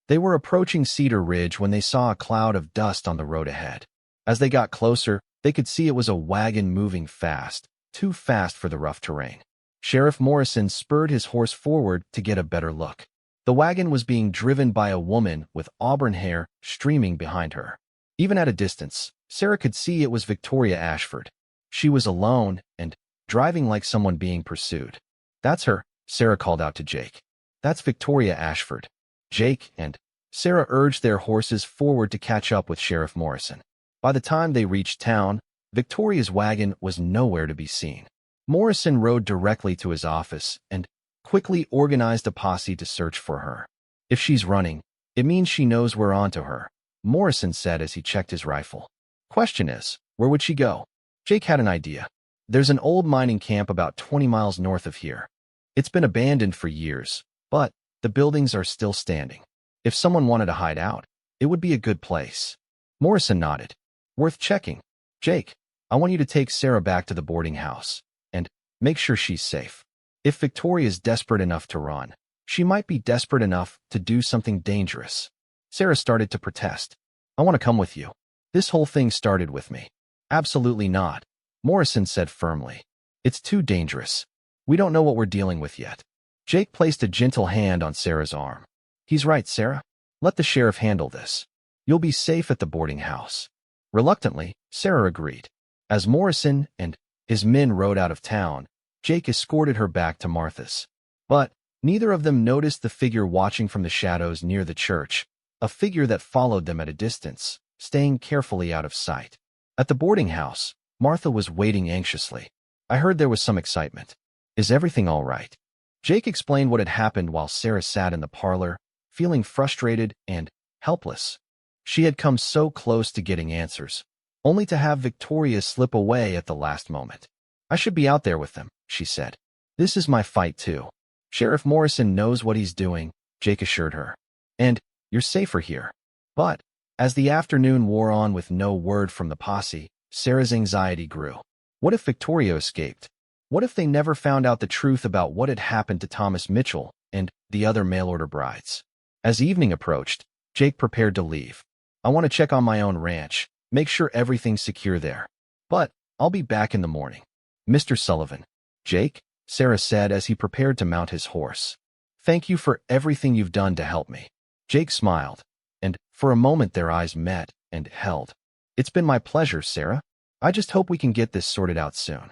They were approaching Cedar Ridge when they saw a cloud of dust on the road ahead. As they got closer, they could see it was a wagon moving fast, too fast for the rough terrain. Sheriff Morrison spurred his horse forward to get a better look. The wagon was being driven by a woman with auburn hair streaming behind her. Even at a distance, Sarah could see it was Victoria Ashford. She was alone and driving like someone being pursued. That's her, Sarah called out to Jake. That's Victoria Ashford. Jake and Sarah urged their horses forward to catch up with Sheriff Morrison. By the time they reached town, Victoria's wagon was nowhere to be seen. Morrison rode directly to his office and quickly organized a posse to search for her. If she's running, it means she knows we're onto her, Morrison said as he checked his rifle. Question is, where would she go? Jake had an idea. There's an old mining camp about 20 miles north of here. It's been abandoned for years, but the buildings are still standing. If someone wanted to hide out, it would be a good place. Morrison nodded. Worth checking. Jake, I want you to take Sarah back to the boarding house and make sure she's safe. If Victoria's desperate enough to run, she might be desperate enough to do something dangerous. Sarah started to protest. I want to come with you. This whole thing started with me. Absolutely not, Morrison said firmly. It's too dangerous. We don't know what we're dealing with yet. Jake placed a gentle hand on Sarah's arm. He's right, Sarah. Let the sheriff handle this. You'll be safe at the boarding house. Reluctantly, Sarah agreed. As Morrison and his men rode out of town, Jake escorted her back to Martha's. But neither of them noticed the figure watching from the shadows near the church, a figure that followed them at a distance, staying carefully out of sight. At the boarding house, Martha was waiting anxiously. I heard there was some excitement. Is everything all right? Jake explained what had happened while Sarah sat in the parlor, feeling frustrated and helpless. She had come so close to getting answers, only to have Victoria slip away at the last moment. I should be out there with them, she said. This is my fight too. Sheriff Morrison knows what he's doing, Jake assured her. And you're safer here. But as the afternoon wore on with no word from the posse, Sarah's anxiety grew. What if Victoria escaped? What if they never found out the truth about what had happened to Thomas Mitchell and the other mail-order brides? As evening approached, Jake prepared to leave. I want to check on my own ranch, make sure everything's secure there. But I'll be back in the morning. Mr. Sullivan. Jake, Sarah said as he prepared to mount his horse. Thank you for everything you've done to help me. Jake smiled, and for a moment their eyes met and held. It's been my pleasure, Sarah. I just hope we can get this sorted out soon.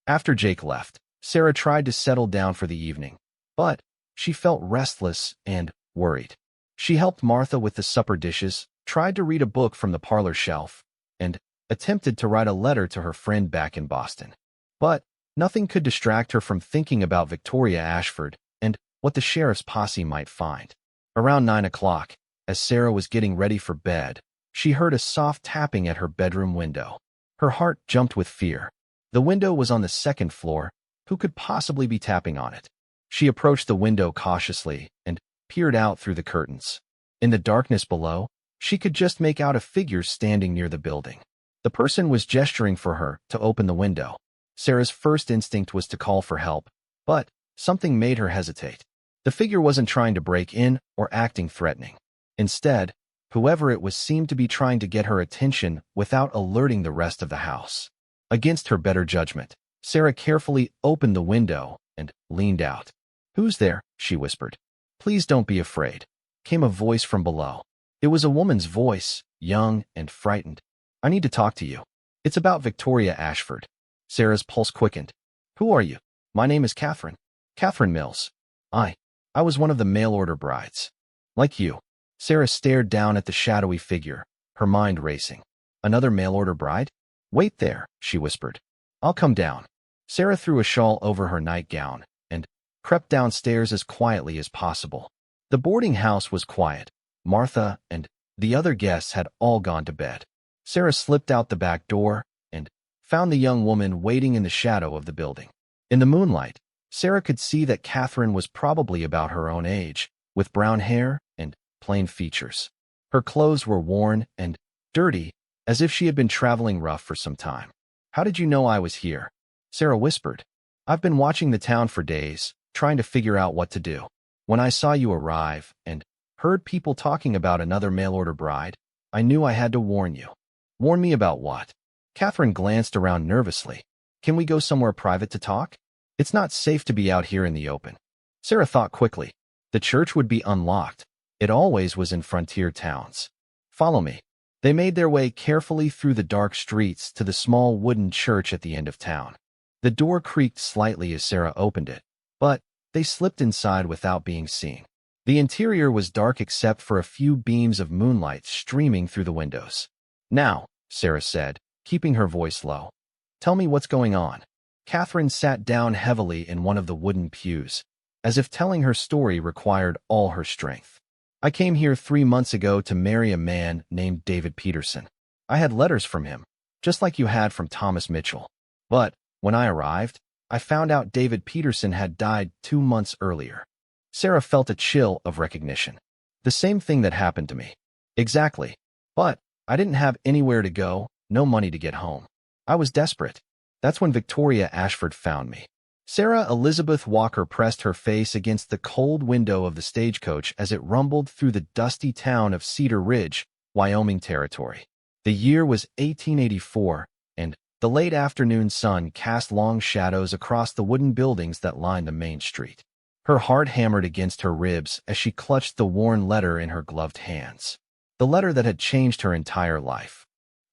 After Jake left, Sarah tried to settle down for the evening, but she felt restless and worried. She helped Martha with the supper dishes, tried to read a book from the parlor shelf, and attempted to write a letter to her friend back in Boston. But nothing could distract her from thinking about Victoria Ashford and what the sheriff's posse might find. Around 9 o'clock, as Sarah was getting ready for bed, she heard a soft tapping at her bedroom window. Her heart jumped with fear. The window was on the second floor. Who could possibly be tapping on it? She approached the window cautiously and peered out through the curtains. In the darkness below, she could just make out a figure standing near the building. The person was gesturing for her to open the window. Sarah's first instinct was to call for help, but something made her hesitate. The figure wasn't trying to break in or acting threatening. Instead, whoever it was seemed to be trying to get her attention without alerting the rest of the house. Against her better judgment, Sarah carefully opened the window and leaned out. "Who's there?" she whispered. "Please don't be afraid," came a voice from below. It was a woman's voice, young and frightened. "I need to talk to you. It's about Victoria Ashford." Sarah's pulse quickened. "Who are you?" "My name is Catherine. Catherine Mills. I was one of the mail-order brides." "Like you." Sarah stared down at the shadowy figure, her mind racing. "Another mail-order bride? Wait there," she whispered. "I'll come down." Sarah threw a shawl over her nightgown and crept downstairs as quietly as possible. The boarding house was quiet. Martha and the other guests had all gone to bed. Sarah slipped out the back door and found the young woman waiting in the shadow of the building. In the moonlight, Sarah could see that Catherine was probably about her own age, with brown hair and plain features. Her clothes were worn and dirty, as if she had been traveling rough for some time. "How did you know I was here?" Sarah whispered. "I've been watching the town for days, trying to figure out what to do. When I saw you arrive and heard people talking about another mail-order bride, I knew I had to warn you." "Warn me about what?" Catherine glanced around nervously. "Can we go somewhere private to talk? It's not safe to be out here in the open." Sarah thought quickly. The church would be unlocked. It always was in frontier towns. "Follow me." They made their way carefully through the dark streets to the small wooden church at the end of town. The door creaked slightly as Sarah opened it, but they slipped inside without being seen. The interior was dark except for a few beams of moonlight streaming through the windows. "Now," Sarah said, keeping her voice low, "tell me what's going on." Catherine sat down heavily in one of the wooden pews, as if telling her story required all her strength. "I came here 3 months ago to marry a man named David Peterson. I had letters from him, just like you had from Thomas Mitchell. But when I arrived, I found out David Peterson had died 2 months earlier." Sarah felt a chill of recognition. "The same thing that happened to me." "Exactly. But I didn't have anywhere to go, no money to get home. I was desperate. That's when Victoria Ashford found me." Sarah Elizabeth Walker pressed her face against the cold window of the stagecoach as it rumbled through the dusty town of Cedar Ridge, Wyoming Territory. The year was 1884, and the late afternoon sun cast long shadows across the wooden buildings that lined the main street. Her heart hammered against her ribs as she clutched the worn letter in her gloved hands. The letter that had changed her entire life.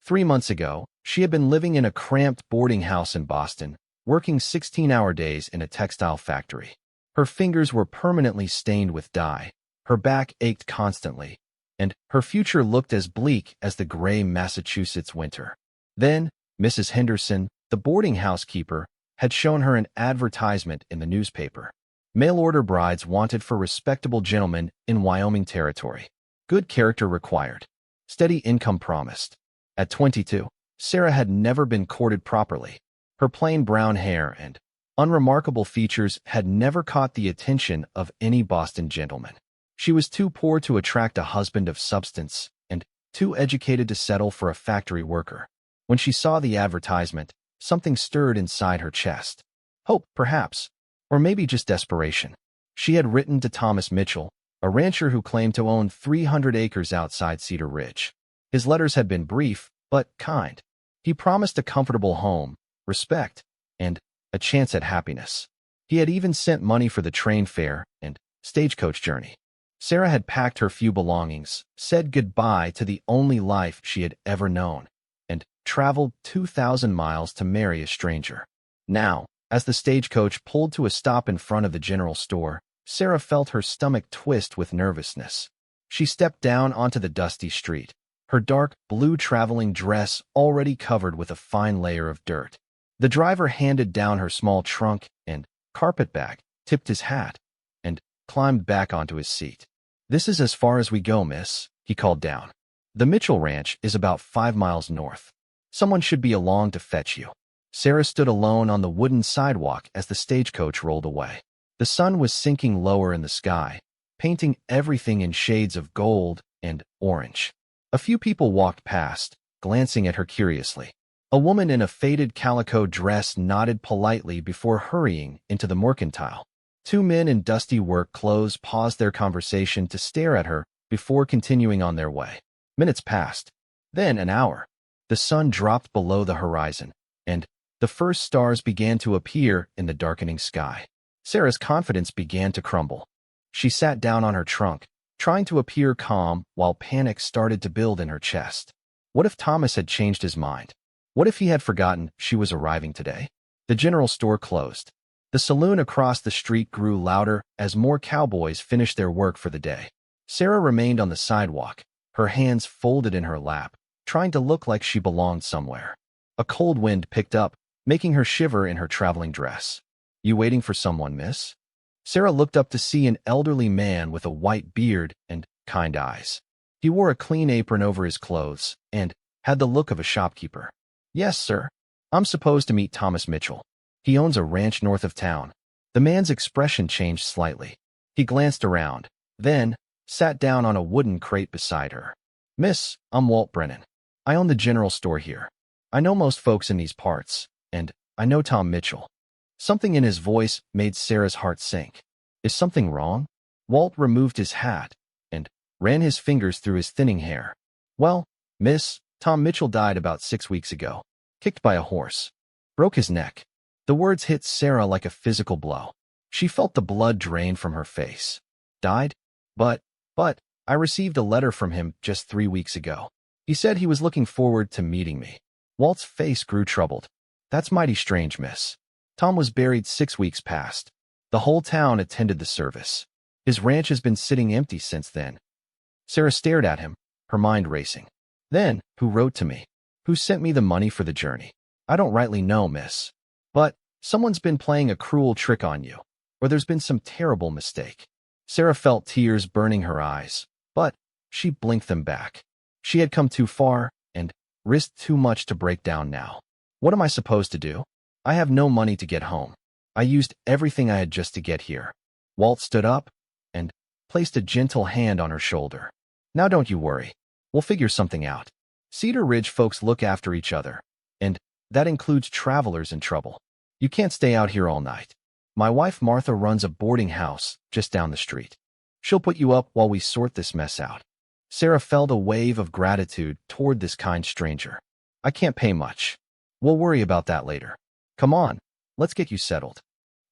3 months ago, she had been living in a cramped boarding house in Boston, working 16-hour days in a textile factory. Her fingers were permanently stained with dye, her back ached constantly, and her future looked as bleak as the gray Massachusetts winter. Then, Mrs. Henderson, the boarding house keeper, had shown her an advertisement in the newspaper. Mail-order brides wanted for respectable gentlemen in Wyoming Territory. Good character required. Steady income promised. At 22, Sarah had never been courted properly. Her plain brown hair and unremarkable features had never caught the attention of any Boston gentleman. She was too poor to attract a husband of substance and too educated to settle for a factory worker. When she saw the advertisement, something stirred inside her chest. Hope, perhaps, or maybe just desperation. She had written to Thomas Mitchell, a rancher who claimed to own 300 acres outside Cedar Ridge. His letters had been brief, but kind. He promised a comfortable home, respect, and a chance at happiness. He had even sent money for the train fare and stagecoach journey. Sarah had packed her few belongings, said goodbye to the only life she had ever known, and traveled 2,000 miles to marry a stranger. Now, as the stagecoach pulled to a stop in front of the general store, Sarah felt her stomach twist with nervousness. She stepped down onto the dusty street, her dark blue traveling dress already covered with a fine layer of dirt. The driver handed down her small trunk and carpetbag, tipped his hat, and climbed back onto his seat. "This is as far as we go, miss," he called down. "The Mitchell Ranch is about 5 miles north. Someone should be along to fetch you." Sarah stood alone on the wooden sidewalk as the stagecoach rolled away. The sun was sinking lower in the sky, painting everything in shades of gold and orange. A few people walked past, glancing at her curiously. A woman in a faded calico dress nodded politely before hurrying into the mercantile. Two men in dusty work clothes paused their conversation to stare at her before continuing on their way. Minutes passed. Then an hour. The sun dropped below the horizon, and the first stars began to appear in the darkening sky. Sarah's confidence began to crumble. She sat down on her trunk, trying to appear calm while panic started to build in her chest. What if Thomas had changed his mind? What if he had forgotten she was arriving today? The general store closed. The saloon across the street grew louder as more cowboys finished their work for the day. Sarah remained on the sidewalk, her hands folded in her lap, trying to look like she belonged somewhere. A cold wind picked up, making her shiver in her traveling dress. "You waiting for someone, miss?" Sarah looked up to see an elderly man with a white beard and kind eyes. He wore a clean apron over his clothes and had the look of a shopkeeper. "Yes, sir. I'm supposed to meet Thomas Mitchell. He owns a ranch north of town." The man's expression changed slightly. He glanced around, then sat down on a wooden crate beside her. "Miss, I'm Walt Brennan. I own the general store here. I know most folks in these parts, and I know Tom Mitchell." Something in his voice made Sarah's heart sink. Is something wrong? Walt removed his hat and ran his fingers through his thinning hair. "Well, miss, Tom Mitchell died about 6 weeks ago. Kicked by a horse. Broke his neck." The words hit Sarah like a physical blow. She felt the blood drain from her face. "Died? But, I received a letter from him just 3 weeks ago. He said he was looking forward to meeting me." Walt's face grew troubled. "That's mighty strange, miss. Tom was buried 6 weeks past. The whole town attended the service. His ranch has been sitting empty since then." Sarah stared at him, her mind racing. "Then, who wrote to me? Who sent me the money for the journey?" "I don't rightly know, miss. But someone's been playing a cruel trick on you, or there's been some terrible mistake." Sarah felt tears burning her eyes, but she blinked them back. She had come too far and risked too much to break down now. "What am I supposed to do? I have no money to get home. I used everything I had just to get here." Walt stood up and placed a gentle hand on her shoulder. "Now don't you worry. We'll figure something out. Cedar Ridge folks look after each other, and that includes travelers in trouble. You can't stay out here all night. My wife Martha runs a boarding house just down the street. She'll put you up while we sort this mess out." Sarah felt a wave of gratitude toward this kind stranger. "I can't pay much. We'll worry about that later. Come on, let's get you settled."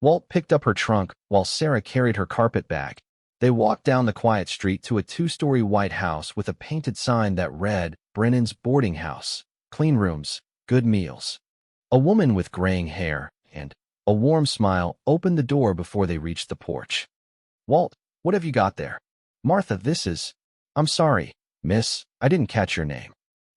Walt picked up her trunk while Sarah carried her carpet bag. They walked down the quiet street to a 2-story white house with a painted sign that read, "Brennan's Boarding House. Clean rooms, good meals." A woman with graying hair and a warm smile opened the door before they reached the porch. "Walt, what have you got there?" "Martha, this is—" "I'm sorry, miss, I didn't catch your name."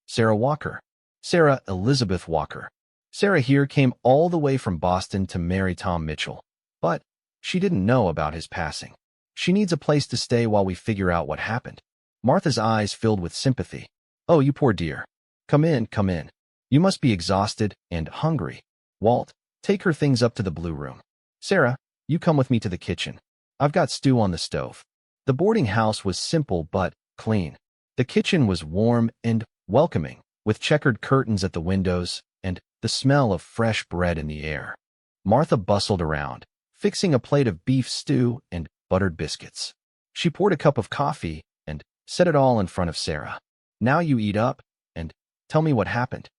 "Sarah Walker." "Sarah Elizabeth Walker." Sarah here came all the way from Boston to marry Tom Mitchell, but she didn't know about his passing. "She needs a place to stay while we figure out what happened." Martha's eyes filled with sympathy. "Oh, you poor dear. Come in, come in. You must be exhausted and hungry. Walt, take her things up to the blue room. Sarah, you come with me to the kitchen. I've got stew on the stove." The boarding house was simple but clean. The kitchen was warm and welcoming, with checkered curtains at the windows and the smell of fresh bread in the air. Martha bustled around, fixing a plate of beef stew and buttered biscuits. She poured a cup of coffee and set it all in front of Sarah. "Now you eat up and tell me what happened."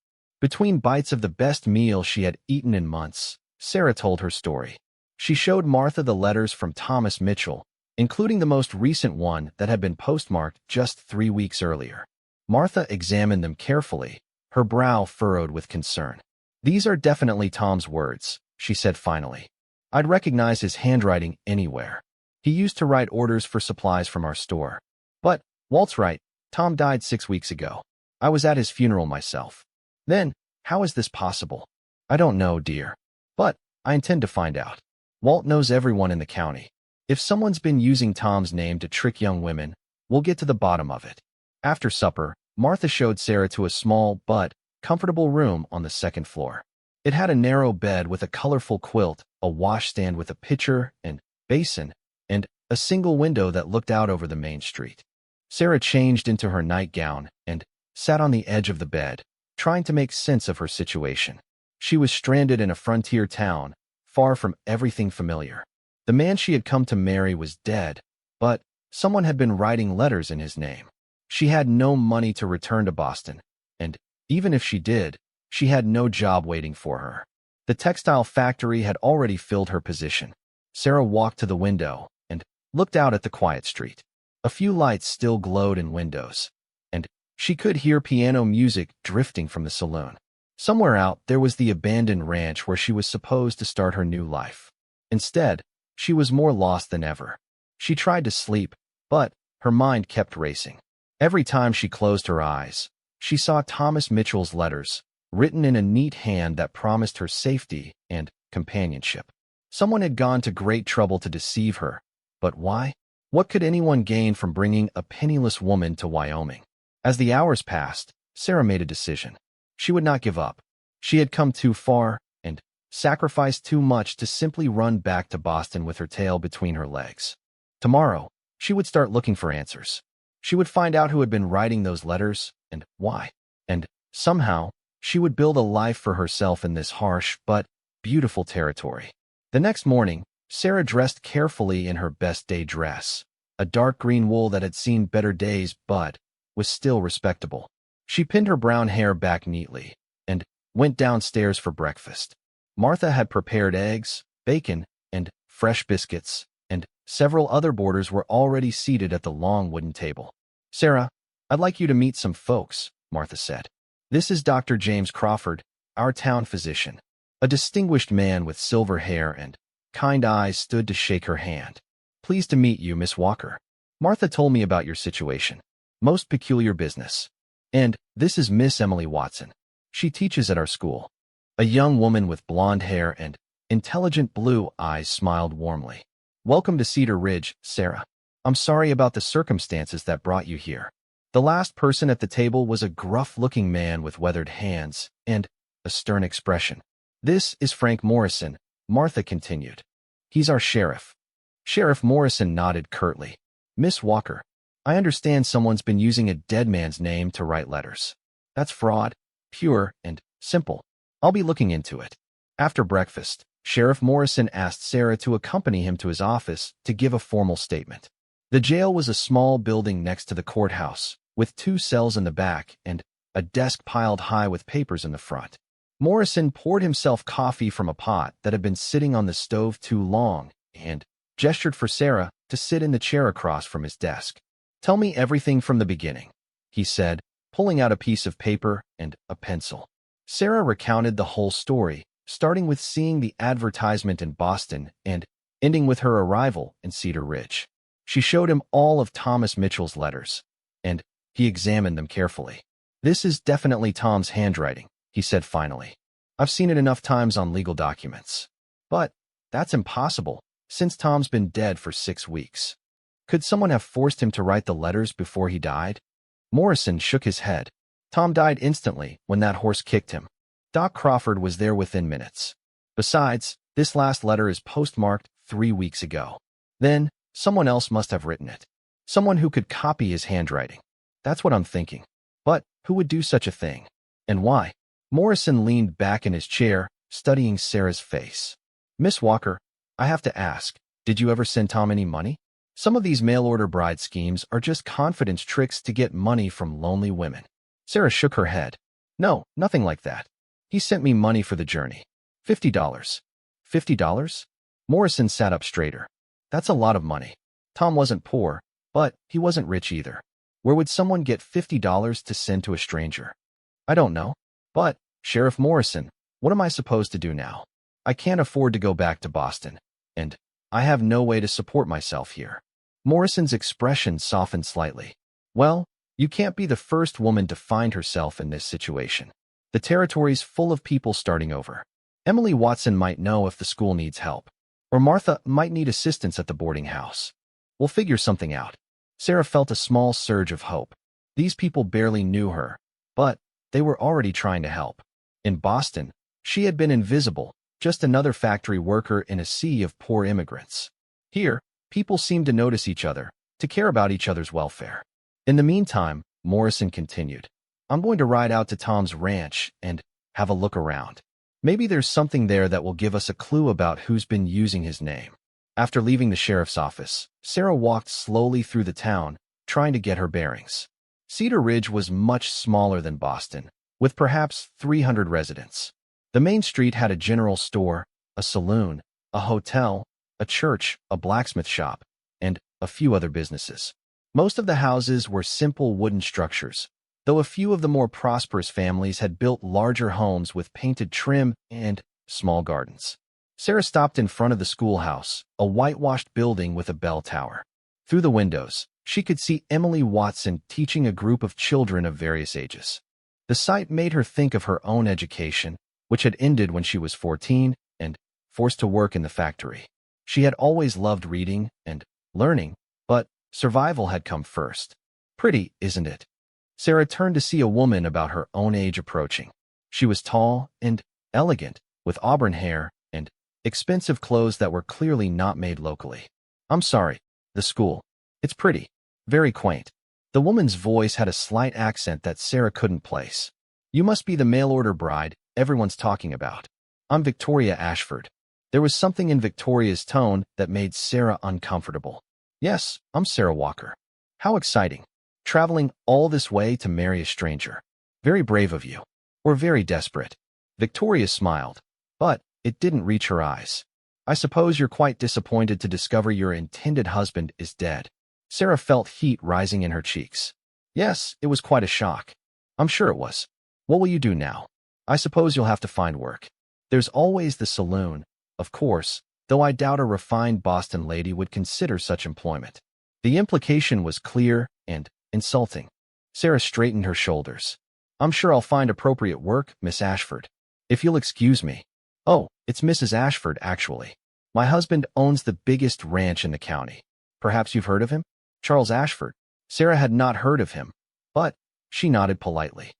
Between bites of the best meal she had eaten in months, Sarah told her story. She showed Martha the letters from Thomas Mitchell, including the most recent one that had been postmarked just 3 weeks earlier. Martha examined them carefully, her brow furrowed with concern. "These are definitely Tom's words," she said finally. "I'd recognize his handwriting anywhere. He used to write orders for supplies from our store. But Walt's right, Tom died 6 weeks ago. I was at his funeral myself." "Then, how is this possible?" "I don't know, dear. But I intend to find out. Walt knows everyone in the county. If someone's been using Tom's name to trick young women, we'll get to the bottom of it." After supper, Martha showed Sarah to a small but comfortable room on the second floor. It had a narrow bed with a colorful quilt, a washstand with a pitcher and basin, and a single window that looked out over the main street. Sarah changed into her nightgown and sat on the edge of the bed, trying to make sense of her situation. She was stranded in a frontier town, far from everything familiar. The man she had come to marry was dead, but someone had been writing letters in his name. She had no money to return to Boston, and even if she did, she had no job waiting for her. The textile factory had already filled her position. Sarah walked to the window and looked out at the quiet street. A few lights still glowed in windows, and she could hear piano music drifting from the saloon. Somewhere out there was the abandoned ranch where she was supposed to start her new life. Instead, she was more lost than ever. She tried to sleep, but her mind kept racing. Every time she closed her eyes, she saw Thomas Mitchell's letters, written in a neat hand that promised her safety and companionship. Someone had gone to great trouble to deceive her, but why? What could anyone gain from bringing a penniless woman to Wyoming? As the hours passed, Sarah made a decision. She would not give up. She had come too far and sacrificed too much to simply run back to Boston with her tail between her legs. Tomorrow, she would start looking for answers. She would find out who had been writing those letters and why. And somehow, she would build a life for herself in this harsh but beautiful territory. The next morning, Sarah dressed carefully in her best day dress, a dark green wool that had seen better days but was still respectable. She pinned her brown hair back neatly and went downstairs for breakfast. Martha had prepared eggs, bacon, and fresh biscuits, and several other boarders were already seated at the long wooden table. "Sarah, I'd like you to meet some folks," Martha said. "This is Dr. James Crawford, our town physician." A distinguished man with silver hair and kind eyes stood to shake her hand. "Pleased to meet you, Miss Walker. Martha told me about your situation. Most peculiar business. And this is Miss Emily Watson. She teaches at our school." A young woman with blonde hair and intelligent blue eyes smiled warmly. "Welcome to Cedar Ridge, Sarah. I'm sorry about the circumstances that brought you here." The last person at the table was a gruff-looking man with weathered hands and a stern expression. "This is Frank Morrison," Martha continued. "He's our sheriff." Sheriff Morrison nodded curtly. "Miss Walker, I understand someone's been using a dead man's name to write letters. That's fraud, pure and simple. I'll be looking into it." After breakfast, Sheriff Morrison asked Sarah to accompany him to his office to give a formal statement. The jail was a small building next to the courthouse, with 2 cells in the back and a desk piled high with papers in the front. Morrison poured himself coffee from a pot that had been sitting on the stove too long and gestured for Sarah to sit in the chair across from his desk. "Tell me everything from the beginning," he said, pulling out a piece of paper and a pencil. Sarah recounted the whole story, starting with seeing the advertisement in Boston and ending with her arrival in Cedar Ridge. She showed him all of Thomas Mitchell's letters, and he examined them carefully. "This is definitely Tom's handwriting," he said finally. "I've seen it enough times on legal documents. But that's impossible, since Tom's been dead for 6 weeks. Could someone have forced him to write the letters before he died?" Morrison shook his head. "Tom died instantly when that horse kicked him. Doc Crawford was there within minutes. Besides, this last letter is postmarked 3 weeks ago. Then, someone else must have written it. Someone who could copy his handwriting. That's what I'm thinking. But who would do such a thing? And why?" Morrison leaned back in his chair, studying Sarah's face. "Miss Walker, I have to ask, did you ever send Tom any money? Some of these mail-order bride schemes are just confidence tricks to get money from lonely women." Sarah shook her head. "No, nothing like that. He sent me money for the journey. $50. $50? Morrison sat up straighter. "That's a lot of money. Tom wasn't poor, but he wasn't rich either. Where would someone get $50 to send to a stranger?" "I don't know. But, Sheriff Morrison, what am I supposed to do now? I can't afford to go back to Boston, and I have no way to support myself here." Morrison's expression softened slightly. "Well, you can't be the first woman to find herself in this situation. The territory's full of people starting over. Emily Watson might know if the school needs help, or Martha might need assistance at the boarding house. We'll figure something out." Sarah felt a small surge of hope. These people barely knew her, but they were already trying to help. In Boston, she had been invisible, just another factory worker in a sea of poor immigrants. Here, people seemed to notice each other, to care about each other's welfare. In the meantime, Morrison continued. I'm going to ride out to Tom's ranch and have a look around. Maybe there's something there that will give us a clue about who's been using his name. After leaving the sheriff's office, Sarah walked slowly through the town, trying to get her bearings. Cedar Ridge was much smaller than Boston, with perhaps 300 residents. The main street had a general store, a saloon, a hotel, a church, a blacksmith shop, and a few other businesses. Most of the houses were simple wooden structures, though a few of the more prosperous families had built larger homes with painted trim and small gardens. Sarah stopped in front of the schoolhouse, a whitewashed building with a bell tower. Through the windows, she could see Emily Watson teaching a group of children of various ages. The sight made her think of her own education, which had ended when she was 14 and forced to work in the factory. She had always loved reading and learning, but survival had come first. Pretty, isn't it? Sarah turned to see a woman about her own age approaching. She was tall and elegant, with auburn hair and expensive clothes that were clearly not made locally. I'm sorry, the school. It's pretty. Very quaint. The woman's voice had a slight accent that Sarah couldn't place. You must be the mail-order bride everyone's talking about. I'm Victoria Ashford. There was something in Victoria's tone that made Sarah uncomfortable. Yes, I'm Sarah Walker. How exciting. Traveling all this way to marry a stranger. Very brave of you. Or very desperate. Victoria smiled, but it didn't reach her eyes. I suppose you're quite disappointed to discover your intended husband is dead. Sarah felt heat rising in her cheeks. Yes, it was quite a shock. I'm sure it was. What will you do now? I suppose you'll have to find work. There's always the saloon, of course, though I doubt a refined Boston lady would consider such employment. The implication was clear and insulting. Sarah straightened her shoulders. I'm sure I'll find appropriate work, Miss Ashford. If you'll excuse me. Oh, it's Mrs. Ashford, actually. My husband owns the biggest ranch in the county. Perhaps you've heard of him? Charles Ashford. Sarah had not heard of him, but she nodded politely.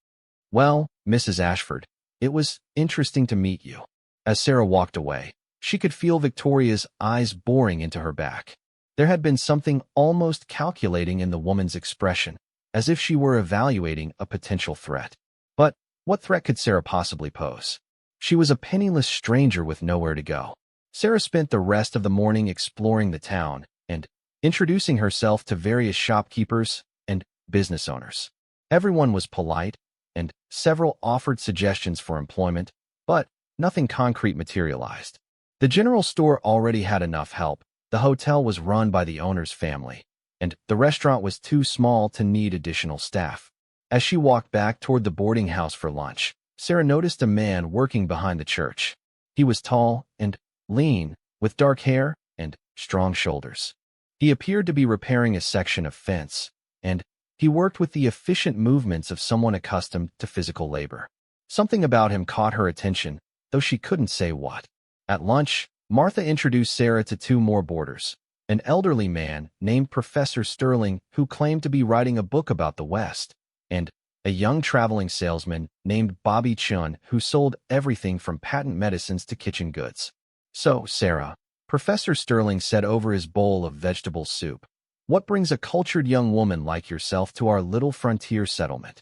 Well, Mrs. Ashford, it was interesting to meet you. As Sarah walked away, she could feel Victoria's eyes boring into her back. There had been something almost calculating in the woman's expression, as if she were evaluating a potential threat. But what threat could Sarah possibly pose? She was a penniless stranger with nowhere to go. Sarah spent the rest of the morning exploring the town and introducing herself to various shopkeepers and business owners. Everyone was polite, and several offered suggestions for employment, but nothing concrete materialized. The general store already had enough help. The hotel was run by the owner's family, and the restaurant was too small to need additional staff. As she walked back toward the boarding house for lunch, Sarah noticed a man working behind the church. He was tall and lean, with dark hair and strong shoulders. He appeared to be repairing a section of fence, and he worked with the efficient movements of someone accustomed to physical labor. Something about him caught her attention, though she couldn't say what. At lunch, Martha introduced Sarah to two more boarders, an elderly man named Professor Sterling who claimed to be writing a book about the West, and a young traveling salesman named Bobby Chun who sold everything from patent medicines to kitchen goods. So, Sarah, Professor Sterling said over his bowl of vegetable soup, what brings a cultured young woman like yourself to our little frontier settlement?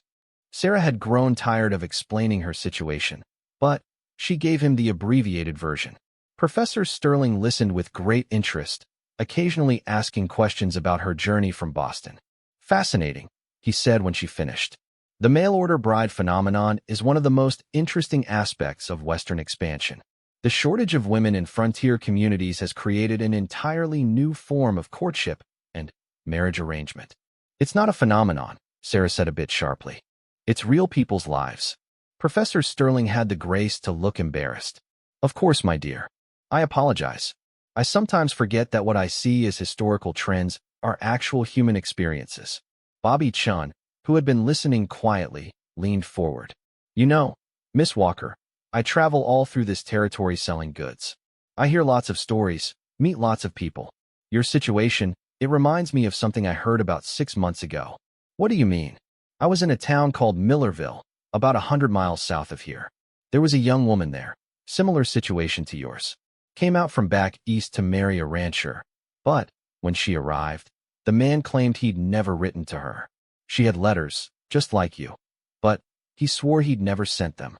Sarah had grown tired of explaining her situation, but she gave him the abbreviated version. Professor Sterling listened with great interest, occasionally asking questions about her journey from Boston. Fascinating, he said when she finished. The mail-order bride phenomenon is one of the most interesting aspects of Western expansion. The shortage of women in frontier communities has created an entirely new form of courtship and marriage arrangement. It's not a phenomenon, Sarah said a bit sharply. It's real people's lives. Professor Sterling had the grace to look embarrassed. Of course, my dear. I apologize. I sometimes forget that what I see as historical trends are actual human experiences. Bobby Chun, who had been listening quietly, leaned forward. You know, Miss Walker, I travel all through this territory selling goods. I hear lots of stories, meet lots of people. Your situation, it reminds me of something I heard about 6 months ago. What do you mean? I was in a town called Millerville, about 100 miles south of here. There was a young woman there, similar situation to yours. Came out from back east to marry a rancher, but when she arrived, the man claimed he'd never written to her. She had letters, just like you, but He swore he'd never sent them.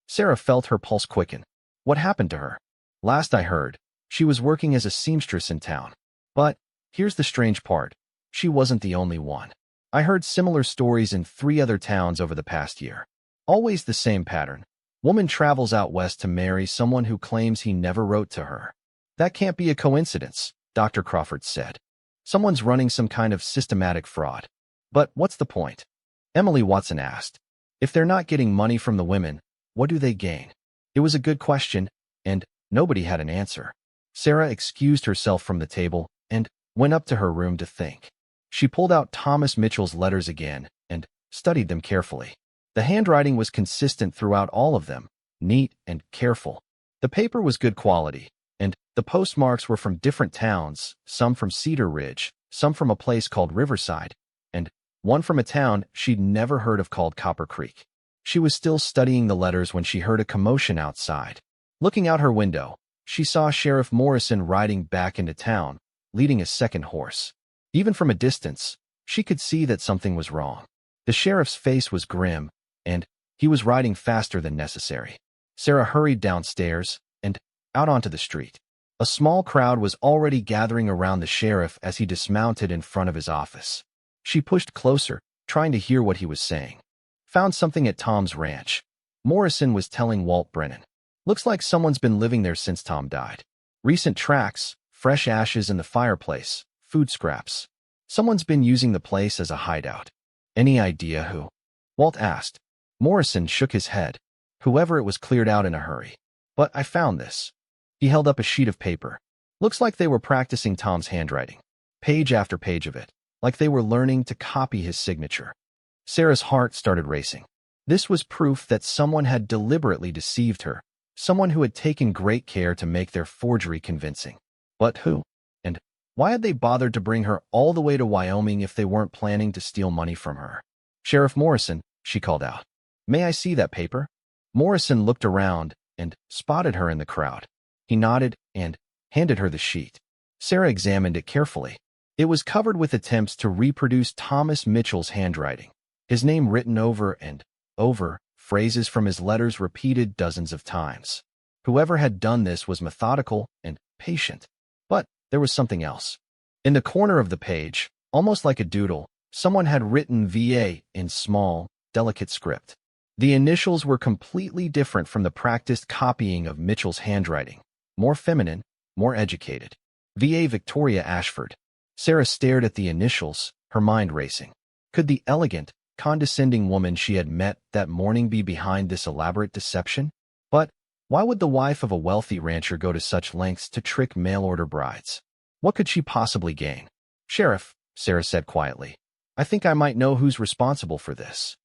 Sarah felt her pulse quicken. What happened to her? Last I heard, she was working as a seamstress in town. But here's the strange part. She wasn't the only one. I heard similar stories in 3 other towns over the past year. Always the same pattern. Woman travels out west to marry someone who claims he never wrote to her. That can't be a coincidence, Dr. Crawford said. Someone's running some kind of systematic fraud. But what's the point? Emily Watson asked. If they're not getting money from the women, what do they gain? It was a good question, and nobody had an answer. Sarah excused herself from the table and went up to her room to think. She pulled out Thomas Mitchell's letters again and studied them carefully. The handwriting was consistent throughout all of them, neat and careful. The paper was good quality, and the postmarks were from different towns, some from Cedar Ridge, some from a place called Riverside, and one from a town she'd never heard of called Copper Creek. She was still studying the letters when she heard a commotion outside. Looking out her window, she saw Sheriff Morrison riding back into town, leading a second horse. Even from a distance, she could see that something was wrong. The sheriff's face was grim, and he was riding faster than necessary. Sarah hurried downstairs and out onto the street. A small crowd was already gathering around the sheriff as he dismounted in front of his office. She pushed closer, trying to hear what he was saying. Found something at Tom's ranch. Morrison was telling Walt Brennan. Looks like someone's been living there since Tom died. Recent tracks, fresh ashes in the fireplace, food scraps. Someone's been using the place as a hideout. Any idea who? Walt asked. Morrison shook his head. Whoever it was cleared out in a hurry. But I found this. He held up a sheet of paper. Looks like they were practicing Tom's handwriting. Page after page of it. Like they were learning to copy his signature. Sarah's heart started racing. This was proof that someone had deliberately deceived her. Someone who had taken great care to make their forgery convincing. But who? And why had they bothered to bring her all the way to Wyoming if they weren't planning to steal money from her? Sheriff Morrison, she called out. May I see that paper? Morrison looked around and spotted her in the crowd. He nodded and handed her the sheet. Sarah examined it carefully. It was covered with attempts to reproduce Thomas Mitchell's handwriting. His name written over and over, phrases from his letters repeated dozens of times. Whoever had done this was methodical and patient. But there was something else. In the corner of the page, almost like a doodle, someone had written VA in small, delicate script. The initials were completely different from the practiced copying of Mitchell's handwriting. More feminine, more educated. VA Victoria Ashford. Sarah stared at the initials, her mind racing. Could the elegant, condescending woman she had met that morning be behind this elaborate deception? But why would the wife of a wealthy rancher go to such lengths to trick mail-order brides? What could she possibly gain? Sheriff, Sarah said quietly, I think I might know who's responsible for this.